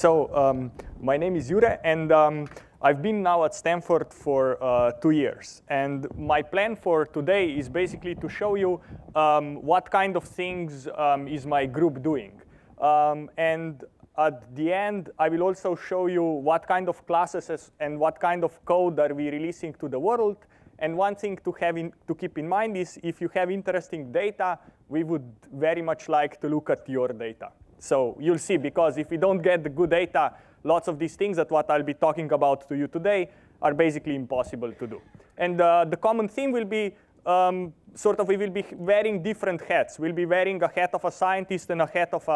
My name is Jure, and I've been now at Stanford for 2 years. And my plan for today is basically to show you what kind of things is my group doing. And at the end, I will also show you what kind of classes and what kind of code are we releasing to the world. And one thing to keep in mind is if you have interesting data, we would very much like to look at your data. So you'll see, because if we don't get the good data, lots of these things that what I'll be talking about to you today are basically impossible to do. And the common theme will be we will be wearing different hats. We'll be wearing a hat of a scientist and a hat of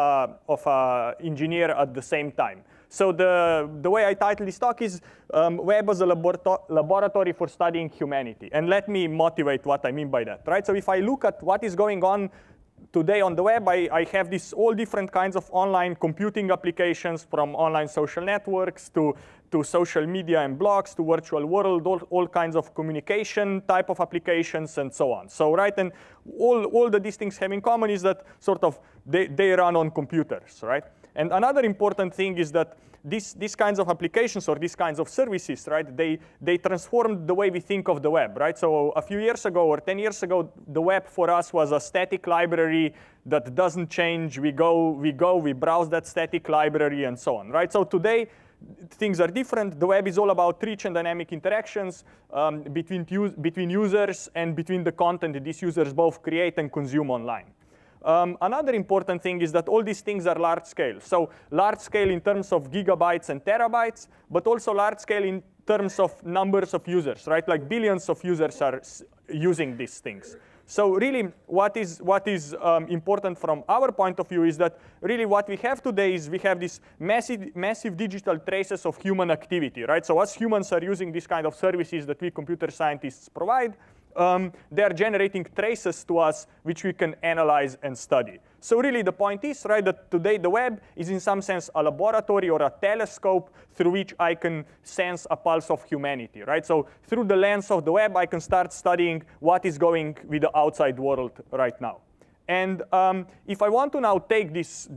a engineer at the same time. So the way I title this talk is Web as a laboratory for studying humanity. And let me motivate what I mean by that, right? So if I look at what is going on today on the web, I have all different kinds of online computing applications, from online social networks to social media and blogs to virtual world, all kinds of communication type of applications and so on. So right, and all that these things have in common is that they run on computers, right? And another important thing is that these kinds of applications or these kinds of services, right, they transformed the way we think of the web, right? So a few years ago or 10 years ago, the web for us was a static library that doesn't change. We browse that static library and so on, right? So today, things are different. The web is all about rich and dynamic interactions between users and between the content that these users both create and consume online. Another important thing is that all these things are large scale. So large scale in terms of gigabytes and terabytes, but also large scale in terms of numbers of users, right? Like billions of users are using these things. So really, what is important from our point of view is that really what we have today is we have these massive digital traces of human activity, right? So as humans are using these kind of services that we computer scientists provide, they are generating traces to us which we can analyze and study. So really the point is, right, that today the web is in some sense a laboratory or a telescope through which I can sense a pulse of humanity, right? So through the lens of the web, I can start studying what is going with the outside world right now. And if I want to now take these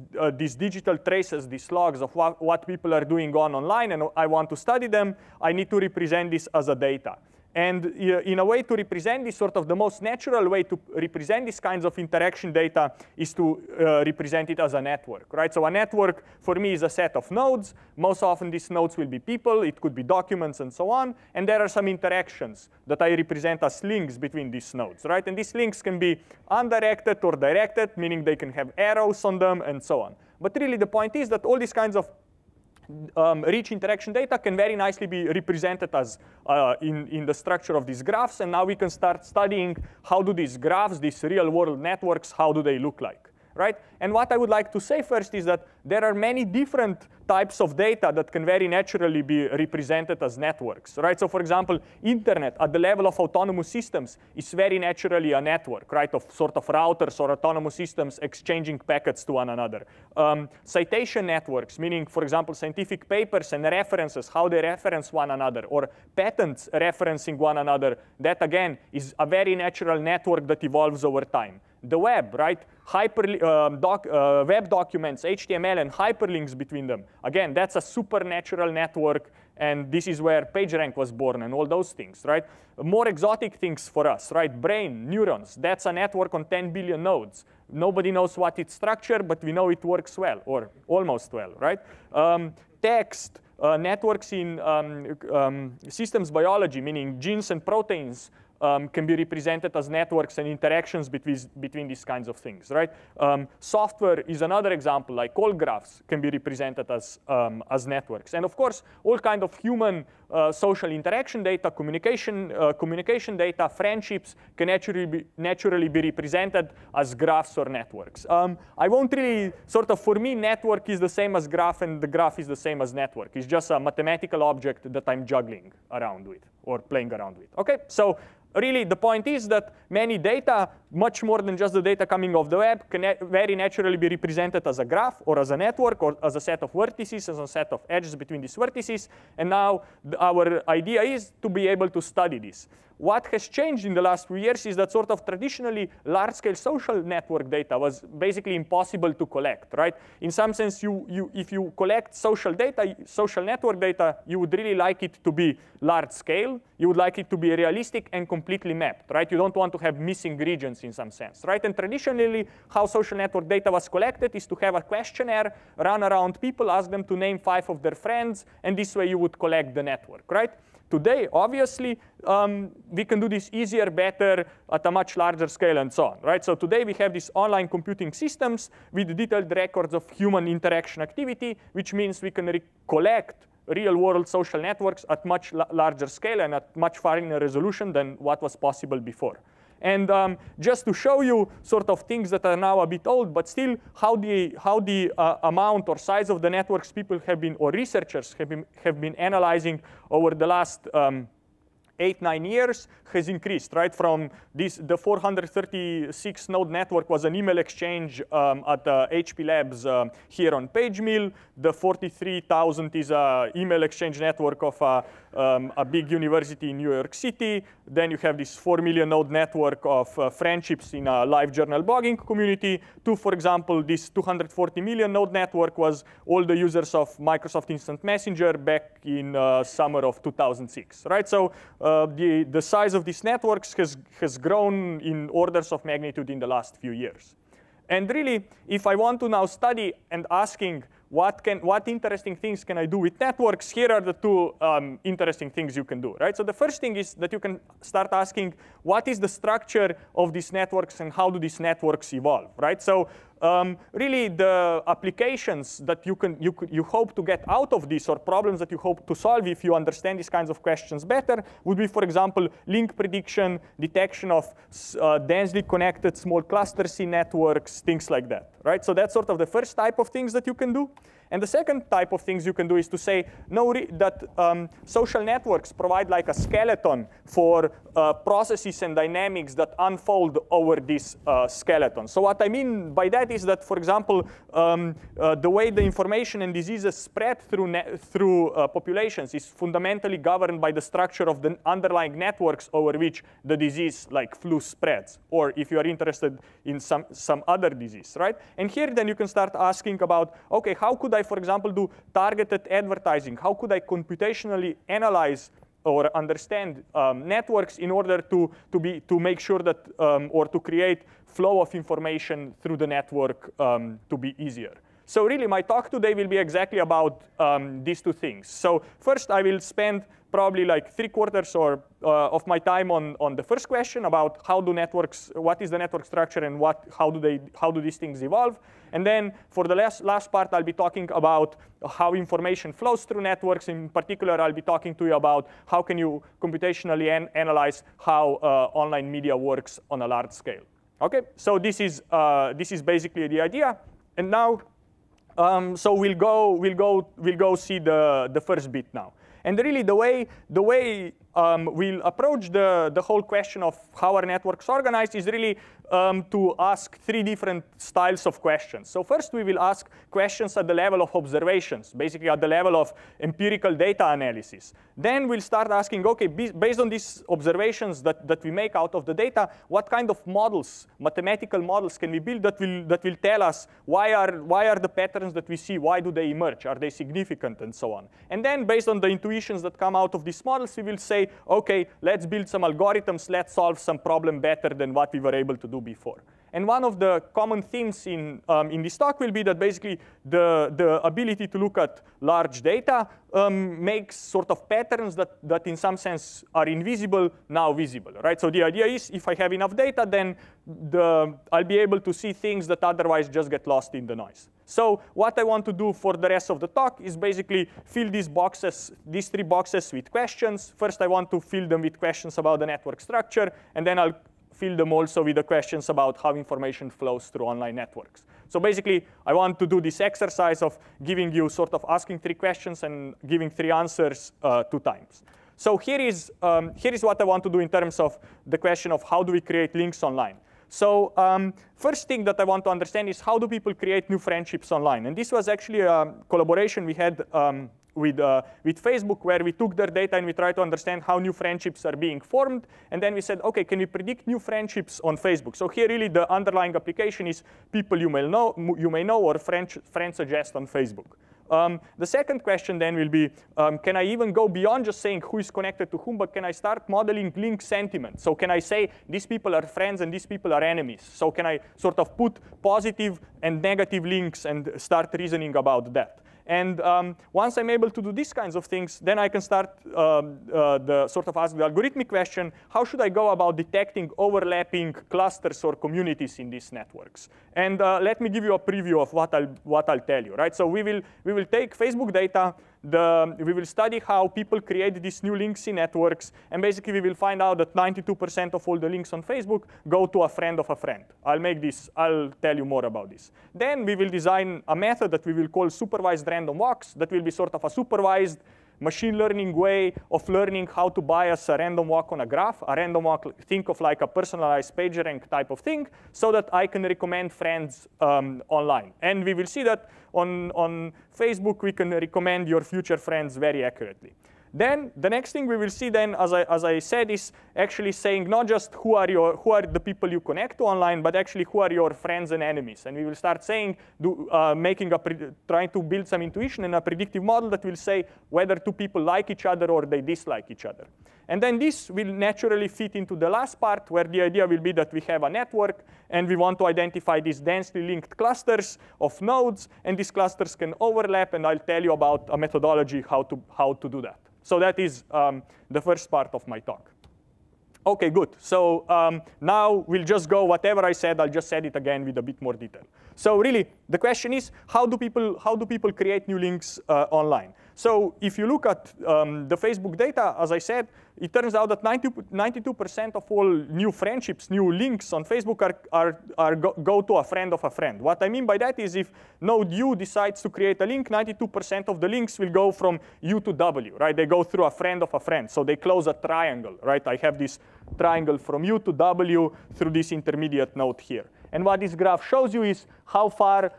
digital traces, these logs of what people are doing online, and I want to study them, I need to represent this as a data. And in a way to represent this, the most natural way to represent these kinds of interaction data is to represent it as a network, right? So a network for me is a set of nodes. Most often these nodes will be people. It could be documents and so on. And there are some interactions that I represent as links between these nodes, right? And these links can be undirected or directed, meaning they can have arrows on them and so on. But really the point is that all these kinds of rich interaction data can very nicely be represented as in the structure of these graphs. And now we can start studying how do these graphs, these real world networks, how do they look like, right? And what I would like to say first is that there are many different types of data that can very naturally be represented as networks, right? So for example, internet at the level of autonomous systems is very naturally a network, right, of routers or autonomous systems exchanging packets to one another. Citation networks, meaning, for example, scientific papers and references, how they reference one another, or patents referencing one another, that again is a very natural network that evolves over time. The web, right? Web documents, HTML, and hyperlinks between them. Again, that's a supernatural network, and this is where PageRank was born and all those things, right? More exotic things for us, right? Brain, neurons, that's a network on 10 billion nodes. Nobody knows what its structure, but we know it works well, or almost well, right? Text, networks in systems biology, meaning genes and proteins, can be represented as networks and interactions between these kinds of things, right? Software is another example, like call graphs can be represented as networks. And of course, all kind of human social interaction data, communication data, friendships can naturally be represented as graphs or networks. I won't really, for me, network is the same as graph, and the graph is the same as network. It's just a mathematical object that I'm juggling around with or playing around with. Okay, so really, the point is that many data, much more than just the data coming off the web, can very naturally be represented as a graph or as a network or as a set of vertices, as a set of edges between these vertices. And now our idea is to be able to study this. what has changed in the last few years is that sort of traditionally large-scale social network data was basically impossible to collect, right? In some sense, if you collect social network data, you would really like it to be large-scale. You would like it to be realistic and completely mapped, right? You don't want to have missing regions in some sense, right? And traditionally, how social network data was collected is to have a questionnaire run around people, ask them to name 5 of their friends, and this way you would collect the network, right? Today, obviously, we can do this easier, better, at a much larger scale, and so on, right? So today we have these online computing systems with detailed records of human interaction activity, which means we can collect real-world social networks at much larger scale and at much finer resolution than what was possible before. And just to show you sort of things that are now a bit old, but still how the amount or size of the networks people have been, or researchers have been analyzing over the last 8-9 years has increased, right? From the 436 node network was an email exchange at HP Labs here on PageMill. The 43,000 is an email exchange network of a big university in New York City. Then you have this 4 million node network of friendships in a live journal blogging community. For example, this 240 million node network was all the users of Microsoft Instant Messenger back in summer of 2006, right? So the size of these networks has grown in orders of magnitude in the last few years. And really, if I want to now study and asking what interesting things can I do with networks, here are the 2 interesting things you can do, right? So the first thing is that you can start asking, what is the structure of these networks and how do these networks evolve, right? So really the applications that you hope to get out of this, or problems that you hope to solve if you understand these kinds of questions better, would be, for example, link prediction, detection of densely connected small cluster C networks, things like that, right? So that's sort of the first type of things that you can do. And the second type of things you can do is to say that social networks provide like a skeleton for processes and dynamics that unfold over this skeleton. So what I mean by that is that, for example, the way the information and diseases spread through populations is fundamentally governed by the structure of the underlying networks over which the disease, like flu, spreads, or if you are interested in some other disease, right? And here then you can start asking about, okay, how could I, for example, do targeted advertising? How could I computationally analyze or understand networks in order to make sure that, or to create flow of information through the network to be easier? So really, my talk today will be exactly about these 2 things. So first, I will spend probably like 3/4 of my time on the first question about what is the network structure and how do these things evolve. And then for the last part, I'll be talking about how information flows through networks. In particular, I'll be talking to you about how can you computationally analyze how online media works on a large scale. Okay, so this is basically the idea. And now, so we'll go see the first bit now. And really, the way we'll approach the whole question of how our networks organized is really to ask 3 different styles of questions. So first, we will ask questions at the level of observations, basically at the level of empirical data analysis. Then we'll start asking, okay, based on these observations that we make out of the data, what kind of models, mathematical models, can we build that will tell us why are the patterns that we see, why do they emerge, are they significant, and so on. And then based on the intuitions that come out of these models, we will say, okay, let's build some algorithms, let's solve some problem better than what we were able to do before. And one of the common themes in this talk will be that basically the ability to look at large data makes sort of patterns that in some sense are invisible now visible, right? So the idea is if I have enough data, then I'll be able to see things that otherwise just get lost in the noise. So what I want to do for the rest of the talk is basically fill these 3 boxes with questions. First, I want to fill them with questions about the network structure, and then I'll fill them also with the questions about how information flows through online networks. So basically, I want to do this exercise of giving you sort of asking 3 questions and giving 3 answers 2 times. So here is what I want to do in terms of the question of how do we create links online. So first thing that I want to understand is how do people create new friendships online? And this was actually a collaboration we had with Facebook, where we took their data and we tried to understand how new friendships are being formed. And then we said, OK, can we predict new friendships on Facebook? So here really the underlying application is people you may know or friends suggest on Facebook. The second question then will be, can I even go beyond just saying who is connected to whom, but can I start modeling link sentiment? So can I say these people are friends and these people are enemies? So can I sort of put positive and negative links and start reasoning about that? And once I'm able to do these kinds of things, then I can start ask the algorithmic question, how should I go about detecting overlapping clusters or communities in these networks? And let me give you a preview of what I'll tell you, right? So we will take Facebook data, we will study how people create these new links in networks, and basically we will find out that 92% of all the links on Facebook go to a friend of a friend. I'll tell you more about this. Then we will design a method that we will call supervised random walks that will be sort of a supervised machine learning way of learning how to bias a random walk on a graph. A random walk, think of like a personalized PageRank type of thing, so that I can recommend friends online. And we will see that on Facebook, we can recommend your future friends very accurately. Then the next thing we will see then, as I said, is actually saying not just who are the people you connect to online, but actually who are your friends and enemies. And we will start saying, trying to build some intuition and a predictive model that will say whether two people like each other or they dislike each other. And then this will naturally fit into the last part, where the idea will be that we have a network and we want to identify these densely linked clusters of nodes, and these clusters can overlap, and I'll tell you about a methodology how to do that. So that is the first part of my talk. OK, good. So now we'll just go whatever I said, I'll just say it again with a bit more detail. So really, the question is, how do people create new links online? So if you look at the Facebook data, as I said, it turns out that 92% of all new friendships, new links on Facebook go to a friend of a friend. What I mean by that is if node U decides to create a link, 92% of the links will go from U to W, right? They go through a friend of a friend. So they close a triangle, right? I have this triangle from U to W through this intermediate node here. And what this graph shows you is how far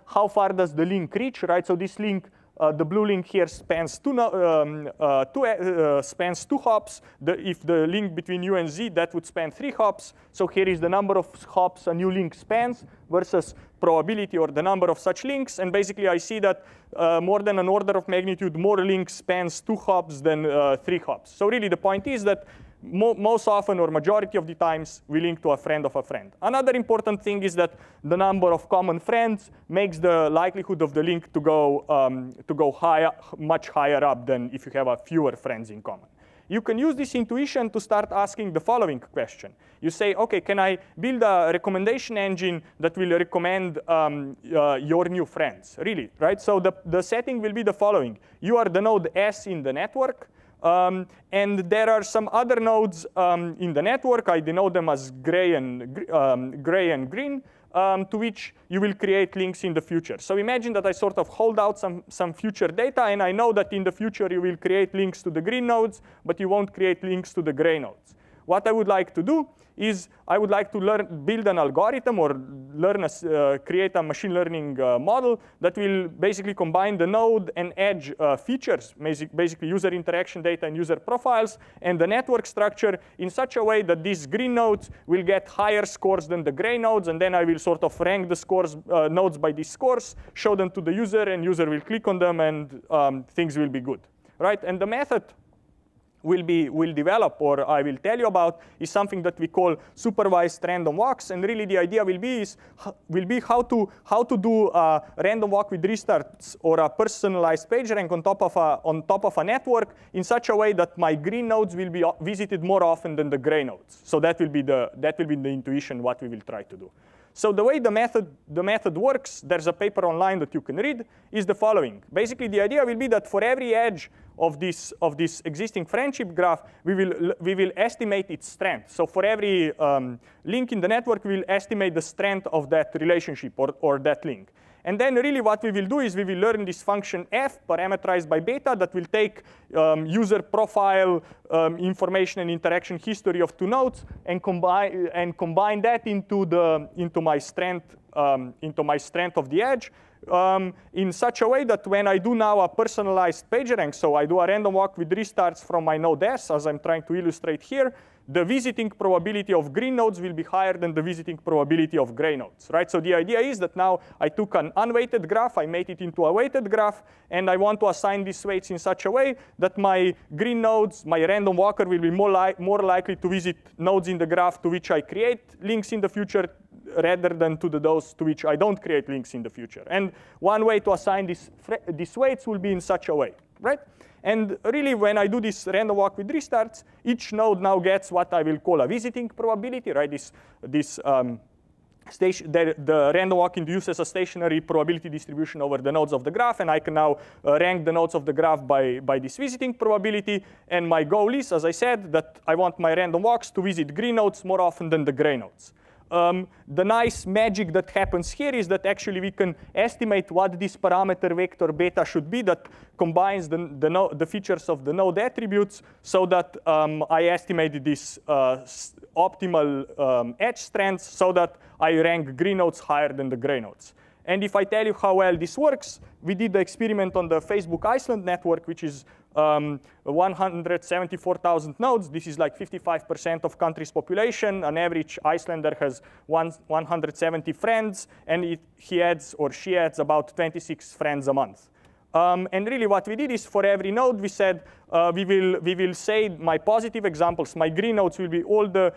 does the link reach, right? So this link, the blue link here spans two hops. If the link between U and Z, that would span 3 hops. So here is the number of hops a new link spans versus probability or the number of such links. And basically, I see that more than an order of magnitude more links spans 2 hops than 3 hops. So really, the point is that most often or majority of the times we link to a friend of a friend. Another important thing is that the number of common friends makes the likelihood of the link to go higher, much higher up than if you have fewer friends in common. You can use this intuition to start asking the following question. You say, OK, can I build a recommendation engine that will recommend your new friends? Really, right? So the setting will be the following. You are the node S in the network. And there are some other nodes in the network. I denote them as gray and green, to which you will create links in the future. So imagine that I sort of hold out some future data, and I know that in the future you will create links to the green nodes, but you won't create links to the gray nodes. What I would like to do is I would like to build an algorithm or create a machine learning model that will basically combine the node and edge features, basically user interaction data and user profiles, and the network structure in such a way that these green nodes will get higher scores than the gray nodes, and then I will sort of rank the nodes by these scores, show them to the user, and user will click on them, and things will be good, right? And the method will develop, or I will tell you about, is something that we call supervised random walks. And really the idea will be how to do a random walk with restarts or a personalized PageRank on top of a network in such a way that my green nodes will be visited more often than the gray nodes. So that will be the intuition what we will try to do. So the way the method works, there's a paper online that you can read, is the following. Basically, the idea will be that for every edge of this existing friendship graph, we will estimate its strength. So for every link in the network, we will estimate the strength of that relationship or that link. And then really what we will do is we will learn this function f parameterized by beta that will take user profile information and interaction history of two nodes and combine that into my strength of the edge. In such a way that when I do now a personalized PageRank, so I do a random walk with restarts from my node S, as I'm trying to illustrate here, the visiting probability of green nodes will be higher than the visiting probability of gray nodes, right? So the idea is that now I took an unweighted graph, I made it into a weighted graph, and I want to assign these weights in such a way that my green nodes, my random walker will be more likely to visit nodes in the graph to which I create links in the future rather than to those to which I don't create links in the future. And one way to assign these weights will be in such a way, right? And really, when I do this random walk with restarts, each node now gets what I will call a visiting probability, right? The random walk induces a stationary probability distribution over the nodes of the graph, and I can now rank the nodes of the graph by this visiting probability. And my goal is, as I said, that I want my random walks to visit green nodes more often than the gray nodes. The nice magic that happens here is that actually we can estimate what this parameter vector beta should be that combines the features of the node attributes so that I estimate this optimal edge strengths so that I rank green nodes higher than the gray nodes. And if I tell you how well this works, we did the experiment on the Facebook Iceland network, which is 174,000 nodes. This is like 55% of country's population. An average Icelander has 170 friends, and he adds or she adds about 26 friends a month. And really what we did is for every node, we said we will say my positive examples, my green nodes will be all the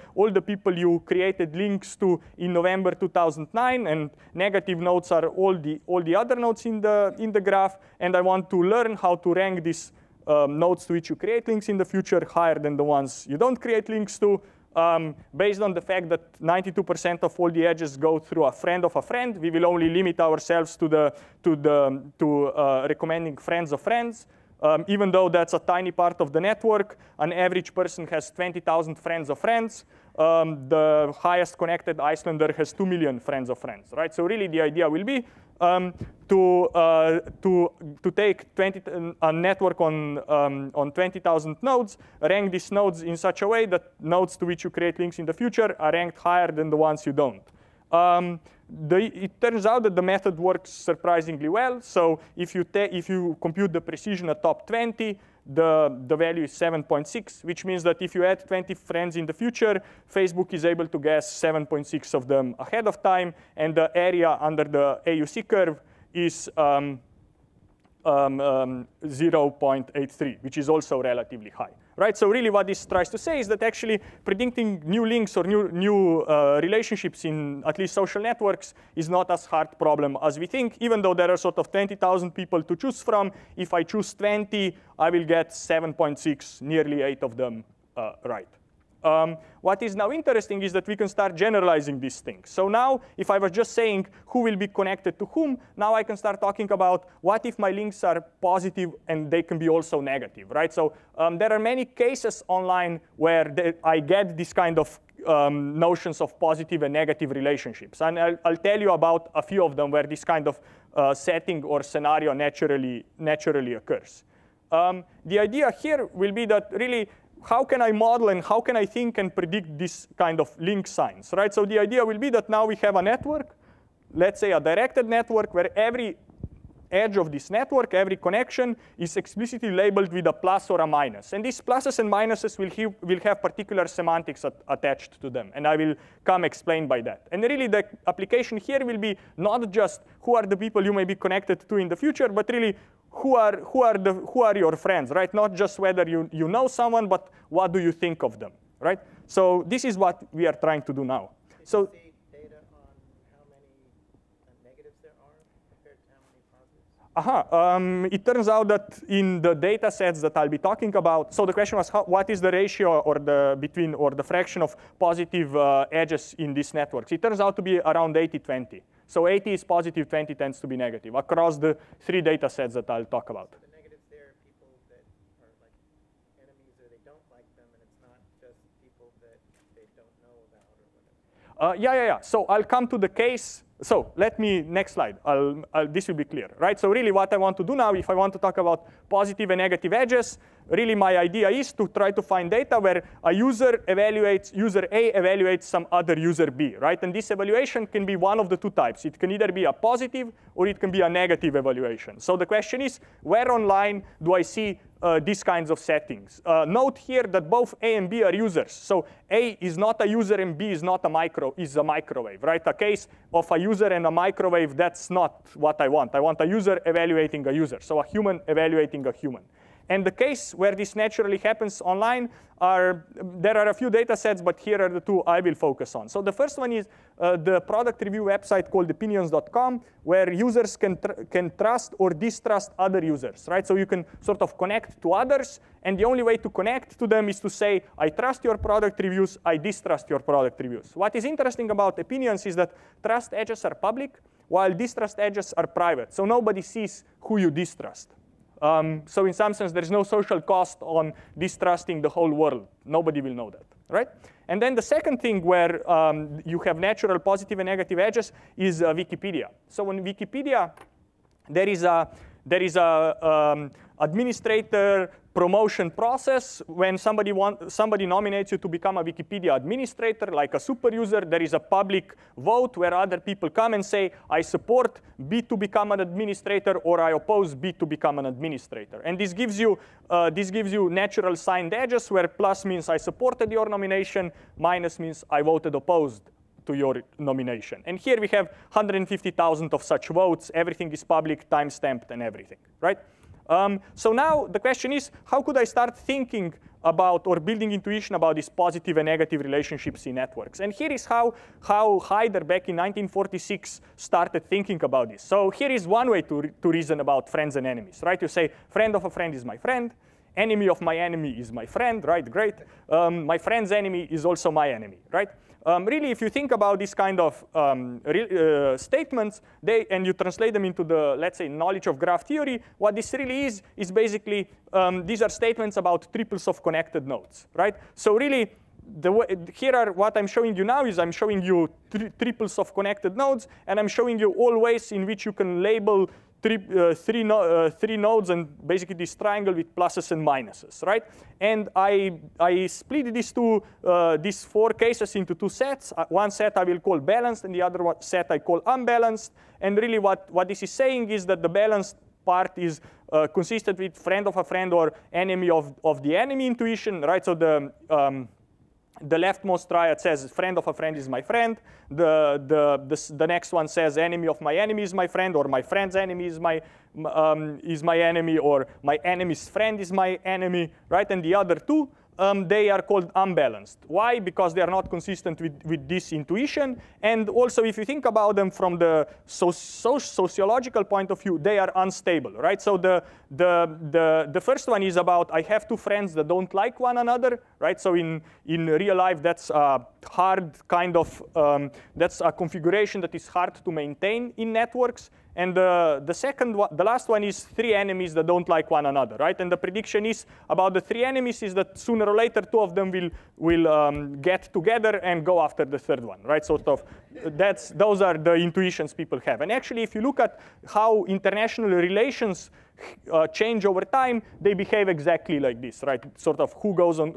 people you created links to in November 2009, and negative nodes are all the other nodes in the graph. And I want to learn how to rank these nodes to which you create links in the future higher than the ones you don't create links to. Based on the fact that 92% of all the edges go through a friend of a friend, we will only limit ourselves to recommending friends of friends. Even though that's a tiny part of the network, an average person has 20,000 friends of friends. The highest connected Icelander has 2 million friends of friends, right? So really the idea will be to take a network on 20,000 nodes, rank these nodes in such a way that nodes to which you create links in the future are ranked higher than the ones you don't. It turns out that the method works surprisingly well. So if you compute the precision at top 20, the value is 7.6, which means that if you add 20 friends in the future, Facebook is able to guess 7.6 of them ahead of time, and the area under the AUC curve is 0.83, which is also relatively high, right? So really what this tries to say is that actually predicting new links or new relationships in at least social networks is not as hard problem as we think, even though there are sort of 20,000 people to choose from. If I choose 20, I will get 7.6, nearly 8 of them right. What is now interesting is that we can start generalizing these things. So now, if I was just saying who will be connected to whom, now I can start talking about what if my links are positive and they can be also negative, right? So there are many cases online where I get this kind of notions of positive and negative relationships. And I'll tell you about a few of them where this kind of setting or scenario naturally occurs. The idea here will be that really, how can I model and how can I think and predict this kind of link signs, right? So the idea will be that now we have a network, let's say a directed network, where every edge of this network, every connection is explicitly labeled with a plus or a minus. And these pluses and minuses will have particular semantics attached to them. And I will come explain by that. And really the application here will be not just who are the people you may be connected to in the future, but really who are your friends, right? Not just whether you know someone, but what do you think of them, right? So this is what we are trying to do now. So data on how many negatives there are compared to how many positives? It turns out that in the data sets that I'll be talking about, so the question was what is the ratio or the fraction of positive edges in these networks? It turns out to be around 80-20. So 80 is positive, 20 tends to be negative across the 3 data sets that I'll talk about. So the negatives there are people that are like enemies or they don't like them, and it's not just people that they don't know about or whatever. Yeah. So I'll come to the case So let me, next slide, this will be clear, right? So really what I want to do now, if I want to talk about positive and negative edges, really my idea is to try to find data where a user A evaluates some other user B, right? And this evaluation can be one of the two types. It can either be a positive or it can be a negative evaluation. So the question is, where online do I see these kinds of settings? Note here that both A and B are users. So A is not a user and B is not a microwave, right? A case of a user and a microwave, that's not what I want. I want a user evaluating a user, so a human evaluating a human. And the case where this naturally happens online there are a few data sets, but here are the two I will focus on. So the first one is the product review website called opinions.com, where users can trust or distrust other users, right? So you can sort of connect to others, and the only way to connect to them is to say, I trust your product reviews, I distrust your product reviews. What is interesting about opinions is that trust edges are public, while distrust edges are private. So nobody sees who you distrust. So in some sense, there's no social cost on distrusting the whole world. Nobody will know that, right? And then the second thing where you have natural positive and negative edges is Wikipedia. So on Wikipedia, there is a administrator promotion process. When somebody nominates you to become a Wikipedia administrator, like a super user, there is a public vote where other people come and say, I support B to become an administrator, or I oppose B to become an administrator. And this gives you natural signed edges, where plus means I supported your nomination, minus means I voted opposed to your nomination. And here we have 150,000 of such votes. Everything is public, time-stamped, and everything, right? So now the question is, how could I start thinking about or building intuition about these positive and negative relationships in networks? And here is how Haider back in 1946 started thinking about this. So here is one way to reason about friends and enemies, right? You say, friend of a friend is my friend. Enemy of my enemy is my friend, right? Great. My friend's enemy is also my enemy, right? Really, if you think about this kind of statements, and you translate them into the, let's say, knowledge of graph theory, what this really is basically, these are statements about triples of connected nodes, right? So really, here are what I'm showing you now is I'm showing you triples of connected nodes, and I'm showing you all ways in which you can label three nodes and basically this triangle with pluses and minuses, right? And I split these four cases into two sets. One set I will call balanced, and the other set I call unbalanced. And really what this is saying is that the balanced part is consistent with friend of a friend or enemy of the enemy intuition, right? So the leftmost triad says friend of a friend is my friend. The next one says enemy of my enemy is my friend, or my friend's enemy is my enemy, or my enemy's friend is my enemy, right? And the other two, they are called unbalanced. Why? Because they are not consistent with this intuition. And also, if you think about them from the sociological point of view, they are unstable, right? So the first one is about I have two friends that don't like one another, right? So in real life, that's a hard kind of, that's a configuration that is hard to maintain in networks. And the last one is three enemies that don't like one another, right? And the prediction is about the three enemies is that sooner or later, two of them will get together and go after the third one, right? Sort of, those are the intuitions people have. And actually, if you look at how international relations change over time, they behave exactly like this, right? Sort of who goes on,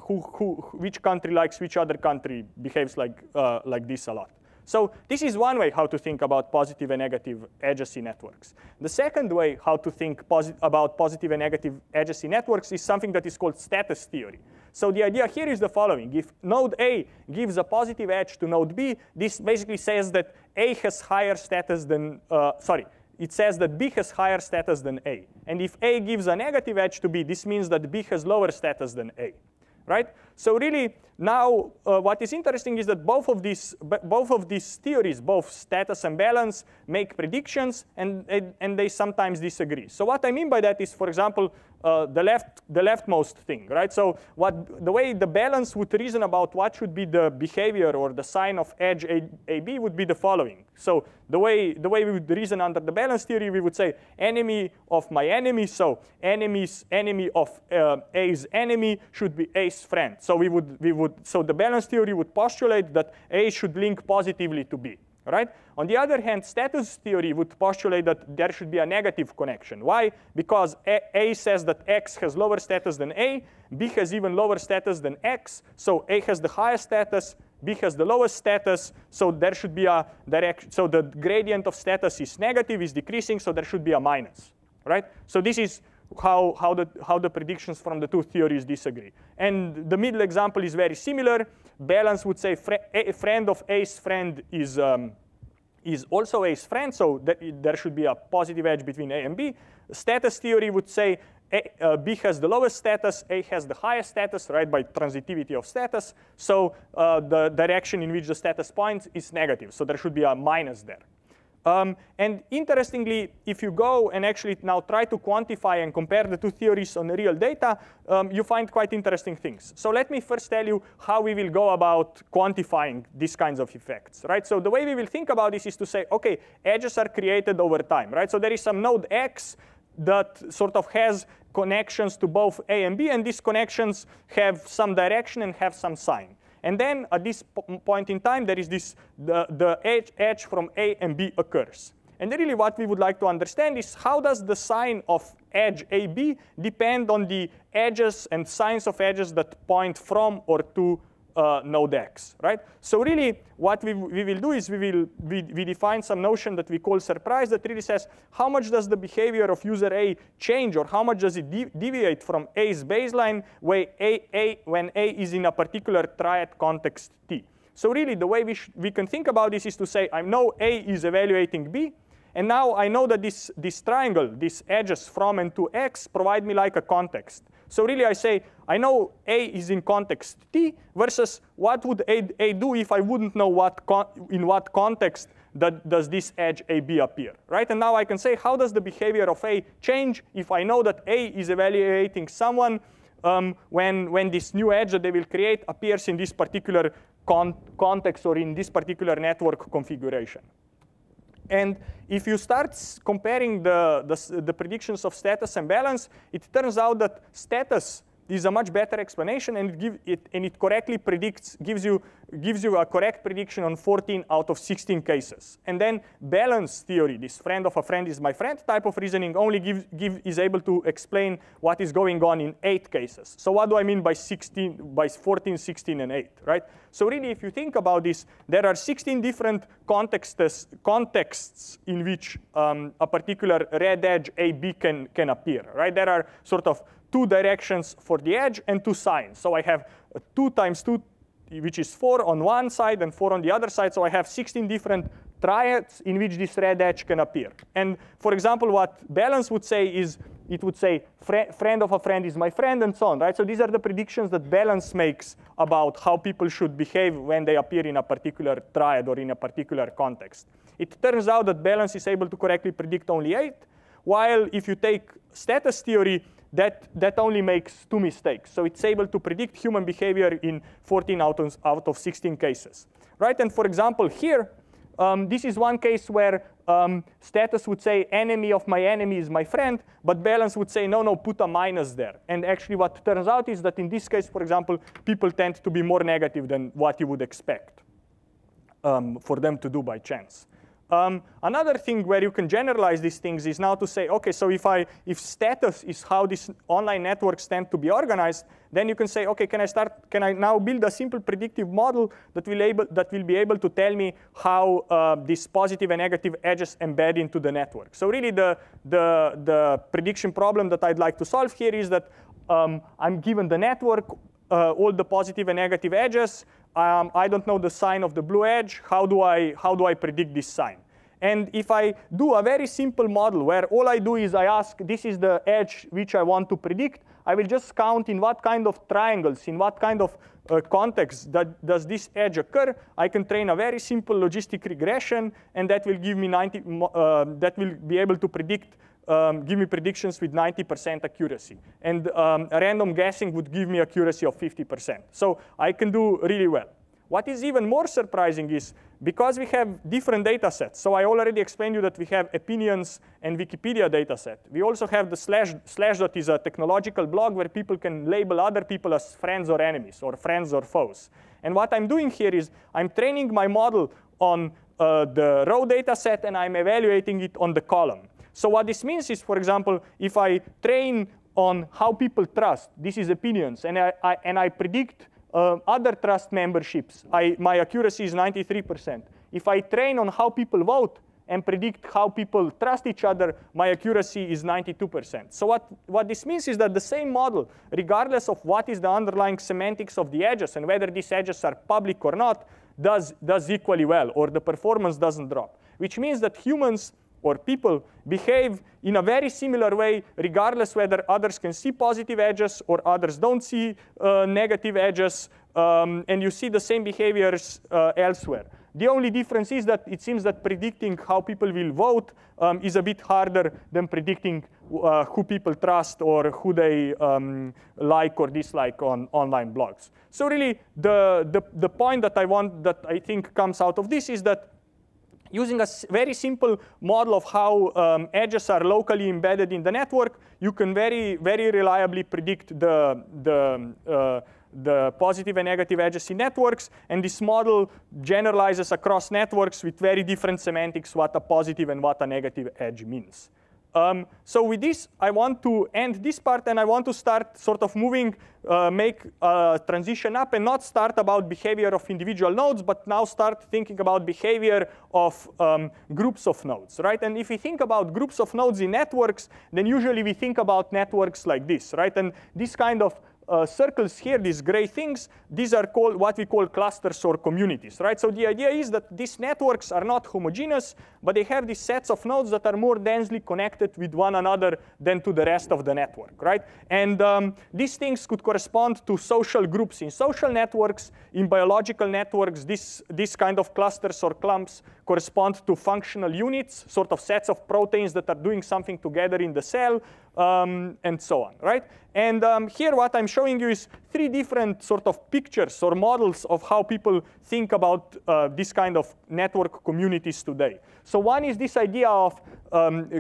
which country likes which other country behaves like this a lot. So this is one way how to think about positive and negative edges in networks. The second way how to think about positive and negative edges in networks is something that is called status theory. So the idea here is the following. If node A gives a positive edge to node B, this basically says that A has higher status than, it says that B has higher status than A. And if A gives a negative edge to B, this means that B has lower status than A, right? So really, now what is interesting is that both of these theories, both status and balance, make predictions, and they sometimes disagree. So what I mean by that is, for example, the leftmost thing, right? So the way the balance would reason about what should be the behavior or the sign of edge AB would be the following. So the way we would reason under the balance theory, we would say enemy of my enemy. So enemy of A's enemy should be A's friend. So so the balance theory would postulate that A should link positively to B. right? On the other hand, status theory would postulate that there should be a negative connection. Why? Because A says that X has lower status than A, B has even lower status than X, so A has the highest status, B has the lowest status, so there should be a direction. So the gradient of status is negative, is decreasing, so there should be a minus, right? So this is how the predictions from the two theories disagree. And the middle example is very similar. Balance would say a friend of A's friend is also A's friend, so there should be a positive edge between A and B. Status theory would say B has the lowest status, A has the highest status, right, by transitivity of status. So the direction in which the status points is negative, so there should be a minus there. And interestingly, if you go and actually now try to quantify and compare the two theories on the real data, you find quite interesting things. So let me first tell you how we will go about quantifying these kinds of effects, right? So the way we will think about this is to say, okay, edges are created over time, right? So there is some node X that sort of has connections to both A and B, and these connections have some direction and have some sign. And then at this point in time, there is the edge from A and B occurs. And really what we would like to understand is how does the sign of edge AB depend on the edges and signs of edges that point from or to node X, right? So really what we will do is we define some notion that we call surprise that really says how much does the behavior of user A change, or how much does it deviate from A's baseline when A is in a particular triad context T. So really the way we can think about this is to say I know A is evaluating B, and now I know that this triangle, these edges from and to X provide me like a context. So really I say, I know A is in context T versus what would A do if I wouldn't know in what context does this edge AB appear, right? And now I can say, how does the behavior of A change if I know that A is evaluating someone when this new edge that they will create appears in this particular context or in this particular network configuration. And if you start comparing the predictions of status and balance, it turns out that status is a much better explanation, and it correctly gives you a correct prediction on 14 out of 16 cases. And then balance theory, this friend of a friend is my friend type of reasoning, only is able to explain what is going on in 8 cases. So what do I mean by 14, 16, and 8, right? So really, if you think about this, there are 16 different contexts in which a particular red edge AB can appear, right? There are sort of 2 directions for the edge and 2 signs. So I have 2 times 2, which is 4 on one side and 4 on the other side. So I have 16 different triads in which this red edge can appear. And for example, what balance would say is, it would say friend of a friend is my friend and so on, right? So these are the predictions that balance makes about how people should behave when they appear in a particular triad or in a particular context. It turns out that balance is able to correctly predict only 8, while if you take status theory, that only makes 2 mistakes. So it's able to predict human behavior in 14 out of 16 cases, right? And for example, here, this is one case where status would say enemy of my enemy is my friend, but balance would say, no, put a minus there. And actually what turns out is that in this case, for example, people tend to be more negative than what you would expect for them to do by chance. Another thing where you can generalize these things is now to say, okay, so if status is how these online networks tend to be organized, then you can say, okay, can I now build a simple predictive model that will be able to tell me how these positive and negative edges embed into the network? So really the prediction problem that I'd like to solve here is that I'm given the network, all the positive and negative edges. I don't know the sign of the blue edge. How do I predict this sign? And if I do a very simple model where all I do is I ask, this is the edge which I want to predict, I will just count in what kind of triangles, in what kind of context does this edge occur. I can train a very simple logistic regression, and that will give me that will be able to predict, give me predictions with 90% accuracy. And random guessing would give me accuracy of 50%. So I can do really well. What is even more surprising is because we have different data sets. So I already explained you that we have opinions and Wikipedia data set. We also have the Slashdot is a technological blog where people can label other people as friends or enemies or friends or foes. And what I'm doing here is I'm training my model on the row data set, and I'm evaluating it on the column. So what this means is, for example, if I train on how people trust, this is opinions, and I predict other trust memberships, my accuracy is 93%. If I train on how people vote and predict how people trust each other, my accuracy is 92%. So what this means is that the same model, regardless of what is the underlying semantics of the edges and whether these edges are public or not, does equally well, or the performance doesn't drop. Which means that humans or people behave in a very similar way, regardless whether others can see positive edges or others don't see negative edges, and you see the same behaviors elsewhere. The only difference is that it seems that predicting how people will vote is a bit harder than predicting who people trust or who they like or dislike on online blogs. So really, the point that I think comes out of this is that using a very simple model of how edges are locally embedded in the network, you can very, very reliably predict the positive and negative edges in networks, and this model generalizes across networks with very different semantics what a positive and what a negative edge means. So with this, I want to end this part, and I want to start sort of moving, make a transition up, and not start about behavior of individual nodes, but now start thinking about behavior of groups of nodes, right? And if we think about groups of nodes in networks, then usually we think about networks like this, right? And this kind of circles here, these gray things, these are called what we call clusters or communities, right? So the idea is that these networks are not homogeneous, but they have these sets of nodes that are more densely connected with one another than to the rest of the network, right? And these things could correspond to social groups in social networks. In biological networks, this kind of clusters or clumps correspond to functional units, sort of sets of proteins that are doing something together in the cell, and so on, right? And here what I'm showing you is 3 different sort of pictures or models of how people think about this kind of network communities today. So one is this idea of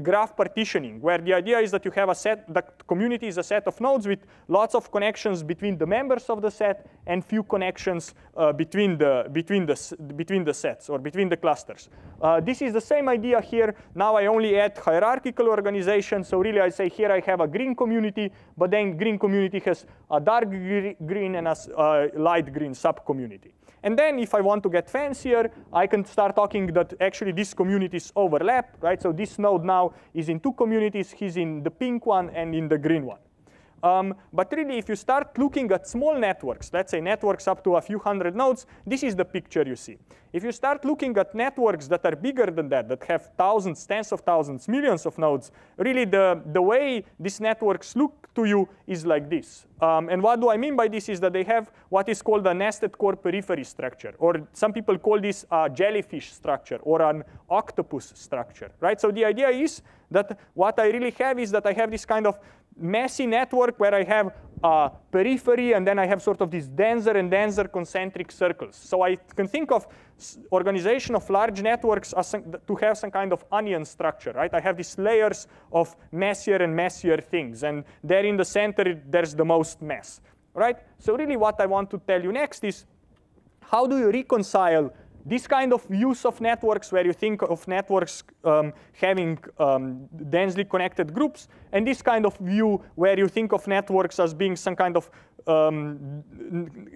graph partitioning, where the idea is that you have a set, the community is a set of nodes with lots of connections between the members of the set and few connections between the sets or between the clusters. This is the same idea here. Now I only add hierarchical organization. So really I say here I have a green community, but then green community has a dark green and a light green subcommunity. And then if I want to get fancier, I can start talking that actually these communities overlap, right? So this node now is in 2 communities. He's in the pink one and in the green one. But really, if you start looking at small networks, let's say networks up to a few hundred nodes, this is the picture you see. If you start looking at networks that are bigger than that have thousands, tens of thousands, millions of nodes, really the way these networks look to you is like this. And what do I mean by this is that they have what is called a nested core periphery structure, or some people call this a jellyfish structure or an octopus structure, right? So the idea is that what I really have is that I have this kind of messy network where I have a periphery, and then I have sort of these denser and denser concentric circles. So I can think of organization of large networks as to have some kind of onion structure, right? I have these layers of messier and messier things, and there in the center, there's the most mess, right? So really what I want to tell you next is, how do you reconcile this kind of use of networks where you think of networks having densely connected groups, and this kind of view where you think of networks as being some kind of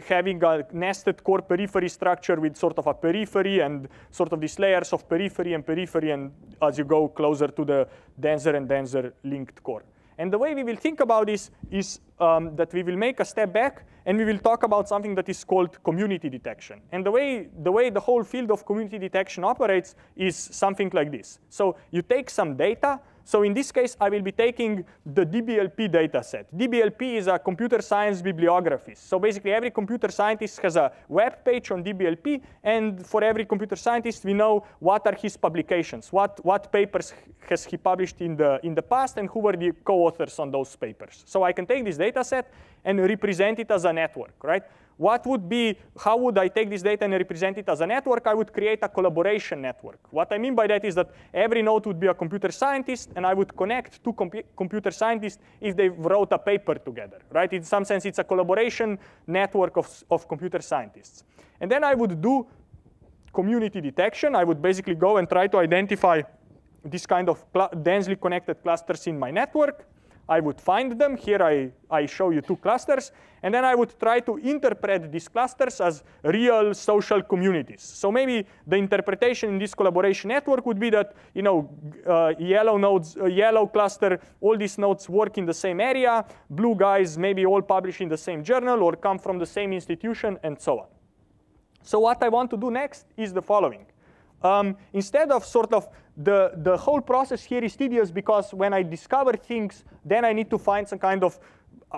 having a nested core periphery structure with sort of a periphery and sort of these layers of periphery, and as you go closer to the denser and denser linked core. And the way we will think about this is that we will make a step back, and we will talk about something that is called community detection. And the way the whole field of community detection operates is something like this. So you take some data. So in this case, I will be taking the DBLP data set. DBLP is a computer science bibliography. So basically, every computer scientist has a web page on DBLP. And for every computer scientist, we know what are his publications, what papers has he published in the past, and who were the co-authors on those papers. So I can take this data set and represent it as a network, right? How would I take this data and represent it as a network? I would create a collaboration network. What I mean by that is that every node would be a computer scientist, and I would connect 2 computer scientists if they wrote a paper together, right? In some sense, it's a collaboration network of computer scientists. And then I would do community detection. I would basically go and try to identify this kind of densely connected clusters in my network. I would find them. Here I show you 2 clusters. And then I would try to interpret these clusters as real social communities. So maybe the interpretation in this collaboration network would be that, yellow cluster, all these nodes work in the same area. Blue guys maybe all publish in the same journal or come from the same institution and so on. So what I want to do next is the following. Instead of sort of the whole process here is tedious because when I discover things, then I need to find some kind of,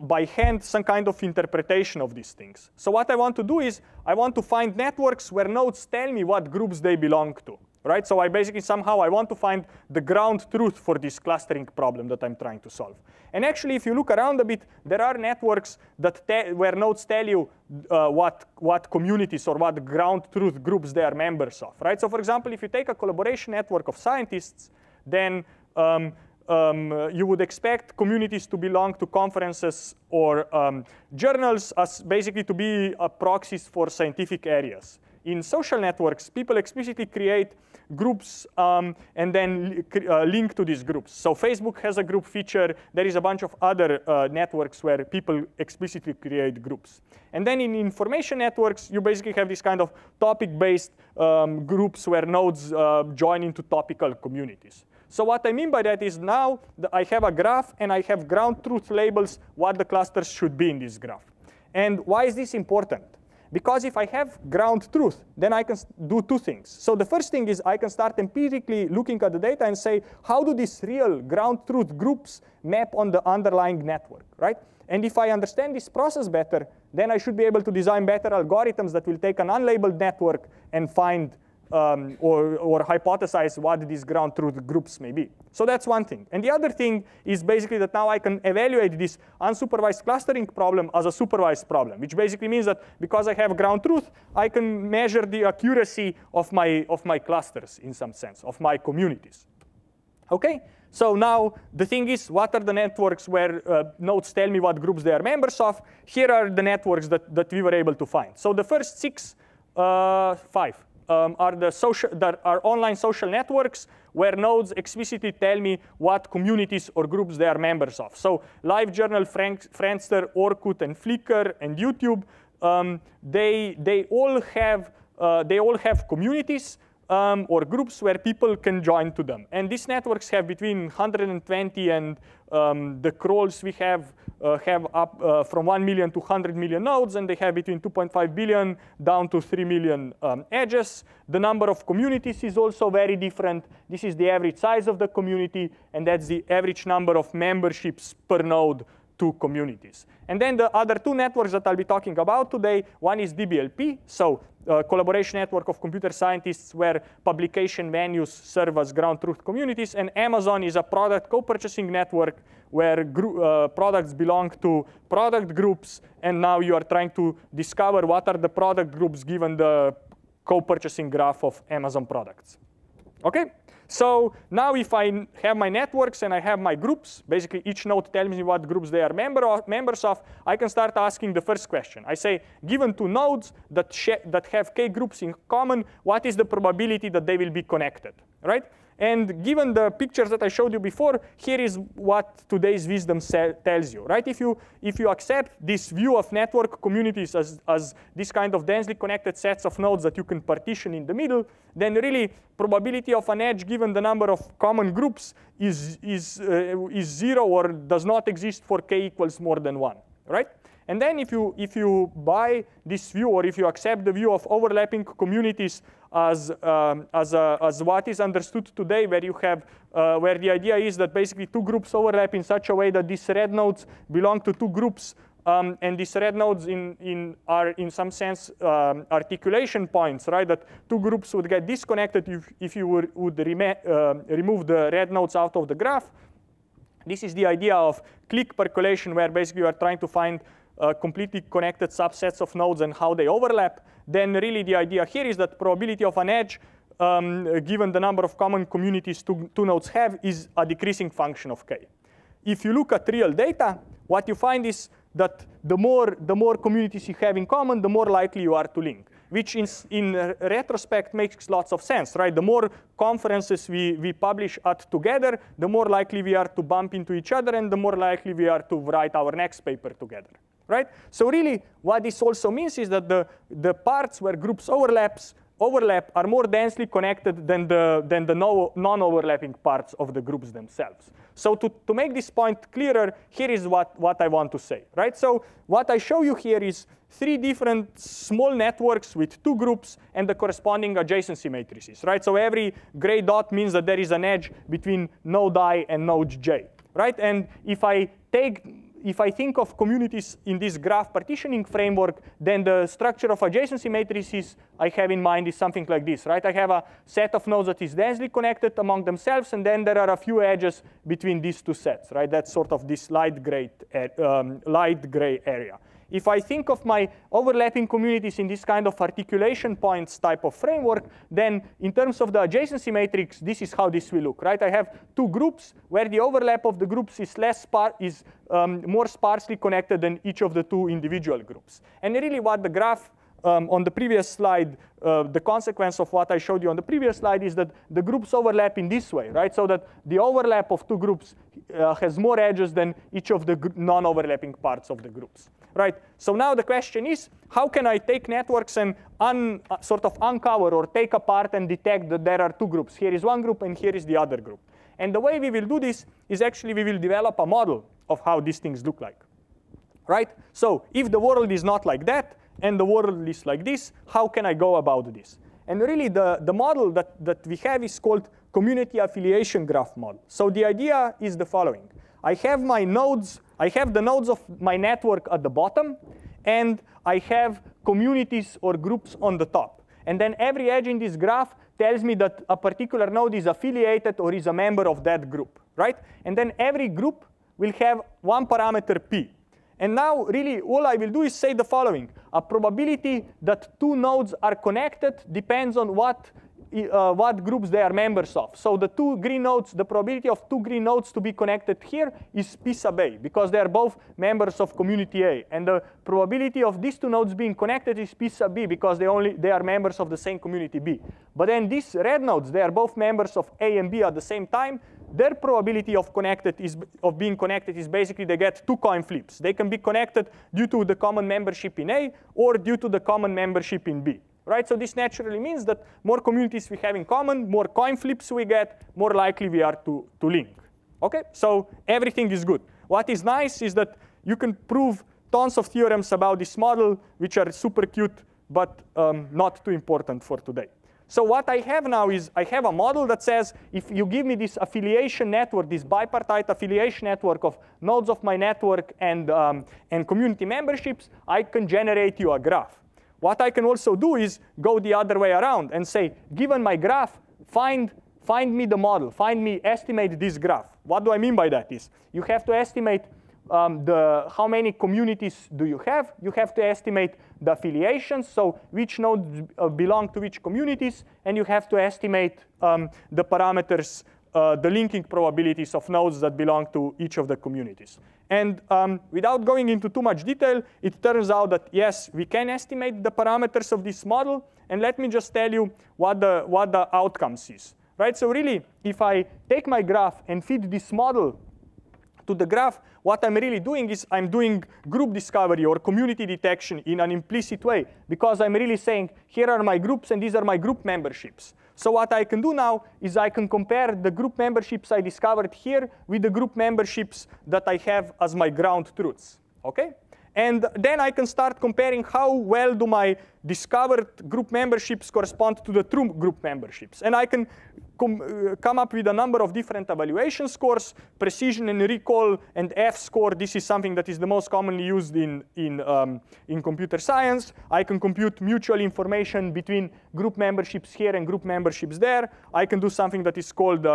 by hand, some kind of interpretation of these things. So what I want to do is I want to find networks where nodes tell me what groups they belong to. Right? So I basically somehow I want to find the ground truth for this clustering problem that I'm trying to solve. And actually, if you look around a bit, there are networks that where nodes tell you what communities or what ground truth groups they are members of. Right? So for example, if you take a collaboration network of scientists, then you would expect communities to belong to conferences or journals as basically to be proxies for scientific areas. In social networks, people explicitly create groups and then link to these groups. So Facebook has a group feature. There is a bunch of other networks where people explicitly create groups. And then in information networks, you basically have this kind of topic-based groups where nodes join into topical communities. So what I mean by that is now I have a graph and I have ground truth labels what the clusters should be in this graph. And why is this important? Because if I have ground truth, then I can do 2 things. So the first thing is I can start empirically looking at the data and say, how do these real ground truth groups map on the underlying network, right? And if I understand this process better, then I should be able to design better algorithms that will take an unlabeled network and find or hypothesize what these ground truth groups may be. So that's one thing. And the other thing is basically that now I can evaluate this unsupervised clustering problem as a supervised problem, which basically means that because I have ground truth, I can measure the accuracy of my clusters in some sense, of my communities. Okay? So now the thing is, what are the networks where nodes tell me what groups they are members of? Here are the networks that we were able to find. So the first 5 are online social networks where nodes explicitly tell me what communities or groups they are members of. So LiveJournal, Friendster, Orkut, and Flickr, and YouTube, they all have communities or groups where people can join to them. And these networks have between 120 and the crawls we have up from 1 million to 100 million nodes, and they have between 2.5 billion down to 3 million edges. The number of communities is also very different. This is the average size of the community, and that's the average number of memberships per node to communities. And then the other 2 networks that I'll be talking about today, one is DBLP, so collaboration network of computer scientists where publication venues serve as ground truth communities, and Amazon is a product co-purchasing network where products belong to product groups, and now you are trying to discover what are the product groups given the co-purchasing graph of Amazon products. Okay? So now if I have my networks and I have my groups, basically each node tells me what groups they are members of, I can start asking the first question. I say, given 2 nodes that have k groups in common, what is the probability that they will be connected, right? And given the pictures that I showed you before, here is what today's wisdom tells you, right? If you accept this view of network communities as this kind of densely connected sets of nodes that you can partition in the middle, then really probability of an edge given the number of common groups is 0 or does not exist for k equals more than 1, right? And then if you buy this view, or if you accept the view of overlapping communities as what is understood today, where you have where the idea is that basically 2 groups overlap in such a way that these red nodes belong to 2 groups, and these red nodes are in some sense articulation points, right? That 2 groups would get disconnected if you would remove the red nodes out of the graph. This is the idea of clique percolation, where basically you are trying to find completely connected subsets of nodes and how they overlap. Then really the idea here is that probability of an edge, given the number of common communities 2 nodes have, is a decreasing function of k. If you look at real data, what you find is that the more communities you have in common, the more likely you are to link. which in retrospect makes lots of sense, right? The more conferences we publish at together, the more likely we are to bump into each other, and the more likely we are to write our next paper together, right? So really, what this also means is that the parts where groups overlap are more densely connected than the non-overlapping parts of the groups themselves. So to make this point clearer, here is what I want to say, right? So what I show you here is 3 different small networks with 2 groups and the corresponding adjacency matrices, right? So every gray dot means that there is an edge between node I and node J, right? And if I think of communities in this graph partitioning framework, then the structure of adjacency matrices I have in mind is something like this, right? I have a set of nodes that is densely connected among themselves, and then there are a few edges between these 2 sets, right? That's sort of this light gray area. If I think of my overlapping communities in this kind of articulation points type of framework, then in terms of the adjacency matrix, this is how this will look, right? I have 2 groups where the overlap of the groups is more sparsely connected than each of the 2 individual groups. And really what the graph on the previous slide, the consequence of what I showed you on the previous slide is that the groups overlap in this way, right? So that the overlap of 2 groups has more edges than each of the non-overlapping parts of the groups, right? So now the question is, how can I take networks and sort of uncover or take apart and detect that there are 2 groups? Here is one group and here is the other group. And the way we will do this is actually we will develop a model of how these things look like, right? So if the world is not like that, and the world is like this, how can I go about this? And really, the model that we have is called community affiliation graph model. So the idea is the following. I have the nodes of my network at the bottom, and I have communities or groups on the top. And then every edge in this graph tells me that a particular node is affiliated or is a member of that group, right? And then every group will have one parameter P. And now, really, all I will do is say the following. A probability that 2 nodes are connected depends on what groups they are members of. So the 2 green nodes, the probability of 2 green nodes to be connected here is P sub A, because they are both members of community A. And the probability of these 2 nodes being connected is P sub B, because they are members of the same community B. But then these red nodes, they are both members of A and B at the same time. Their probability of being connected is basically they get 2 coin flips. They can be connected due to the common membership in A or due to the common membership in B, right? So this naturally means that more communities we have in common, more coin flips we get, more likely we are to link. Okay, so everything is good. What is nice is that you can prove tons of theorems about this model, which are super cute, but not too important for today. So what I have now is I have a model that says if you give me this affiliation network, this bipartite affiliation network of nodes of my network and community memberships, I can generate you a graph. What I can also do is go the other way around and say, given my graph, find me, estimate this graph. What do I mean by that is you have to estimate how many communities do you have. You have to estimate the affiliations, so which nodes belong to which communities, and you have to estimate the parameters, the linking probabilities of nodes that belong to each of the communities. And without going into too much detail, it turns out that yes, we can estimate the parameters of this model, and let me just tell you what the outcomes is. Right? So really, if I take my graph and feed this model to the graph, what I'm really doing is I'm doing group discovery or community detection in an implicit way, because I'm really saying, here are my groups and these are my group memberships. So what I can do now is I can compare the group memberships I discovered here with the group memberships that I have as my ground truths. Okay? And then I can start comparing how well do my discovered group memberships correspond to the true group memberships. And I can come up with a number of different evaluation scores, precision and recall and F-score. This is something that is the most commonly used in computer science. I can compute mutual information between group memberships here and group memberships there. I can do something that is called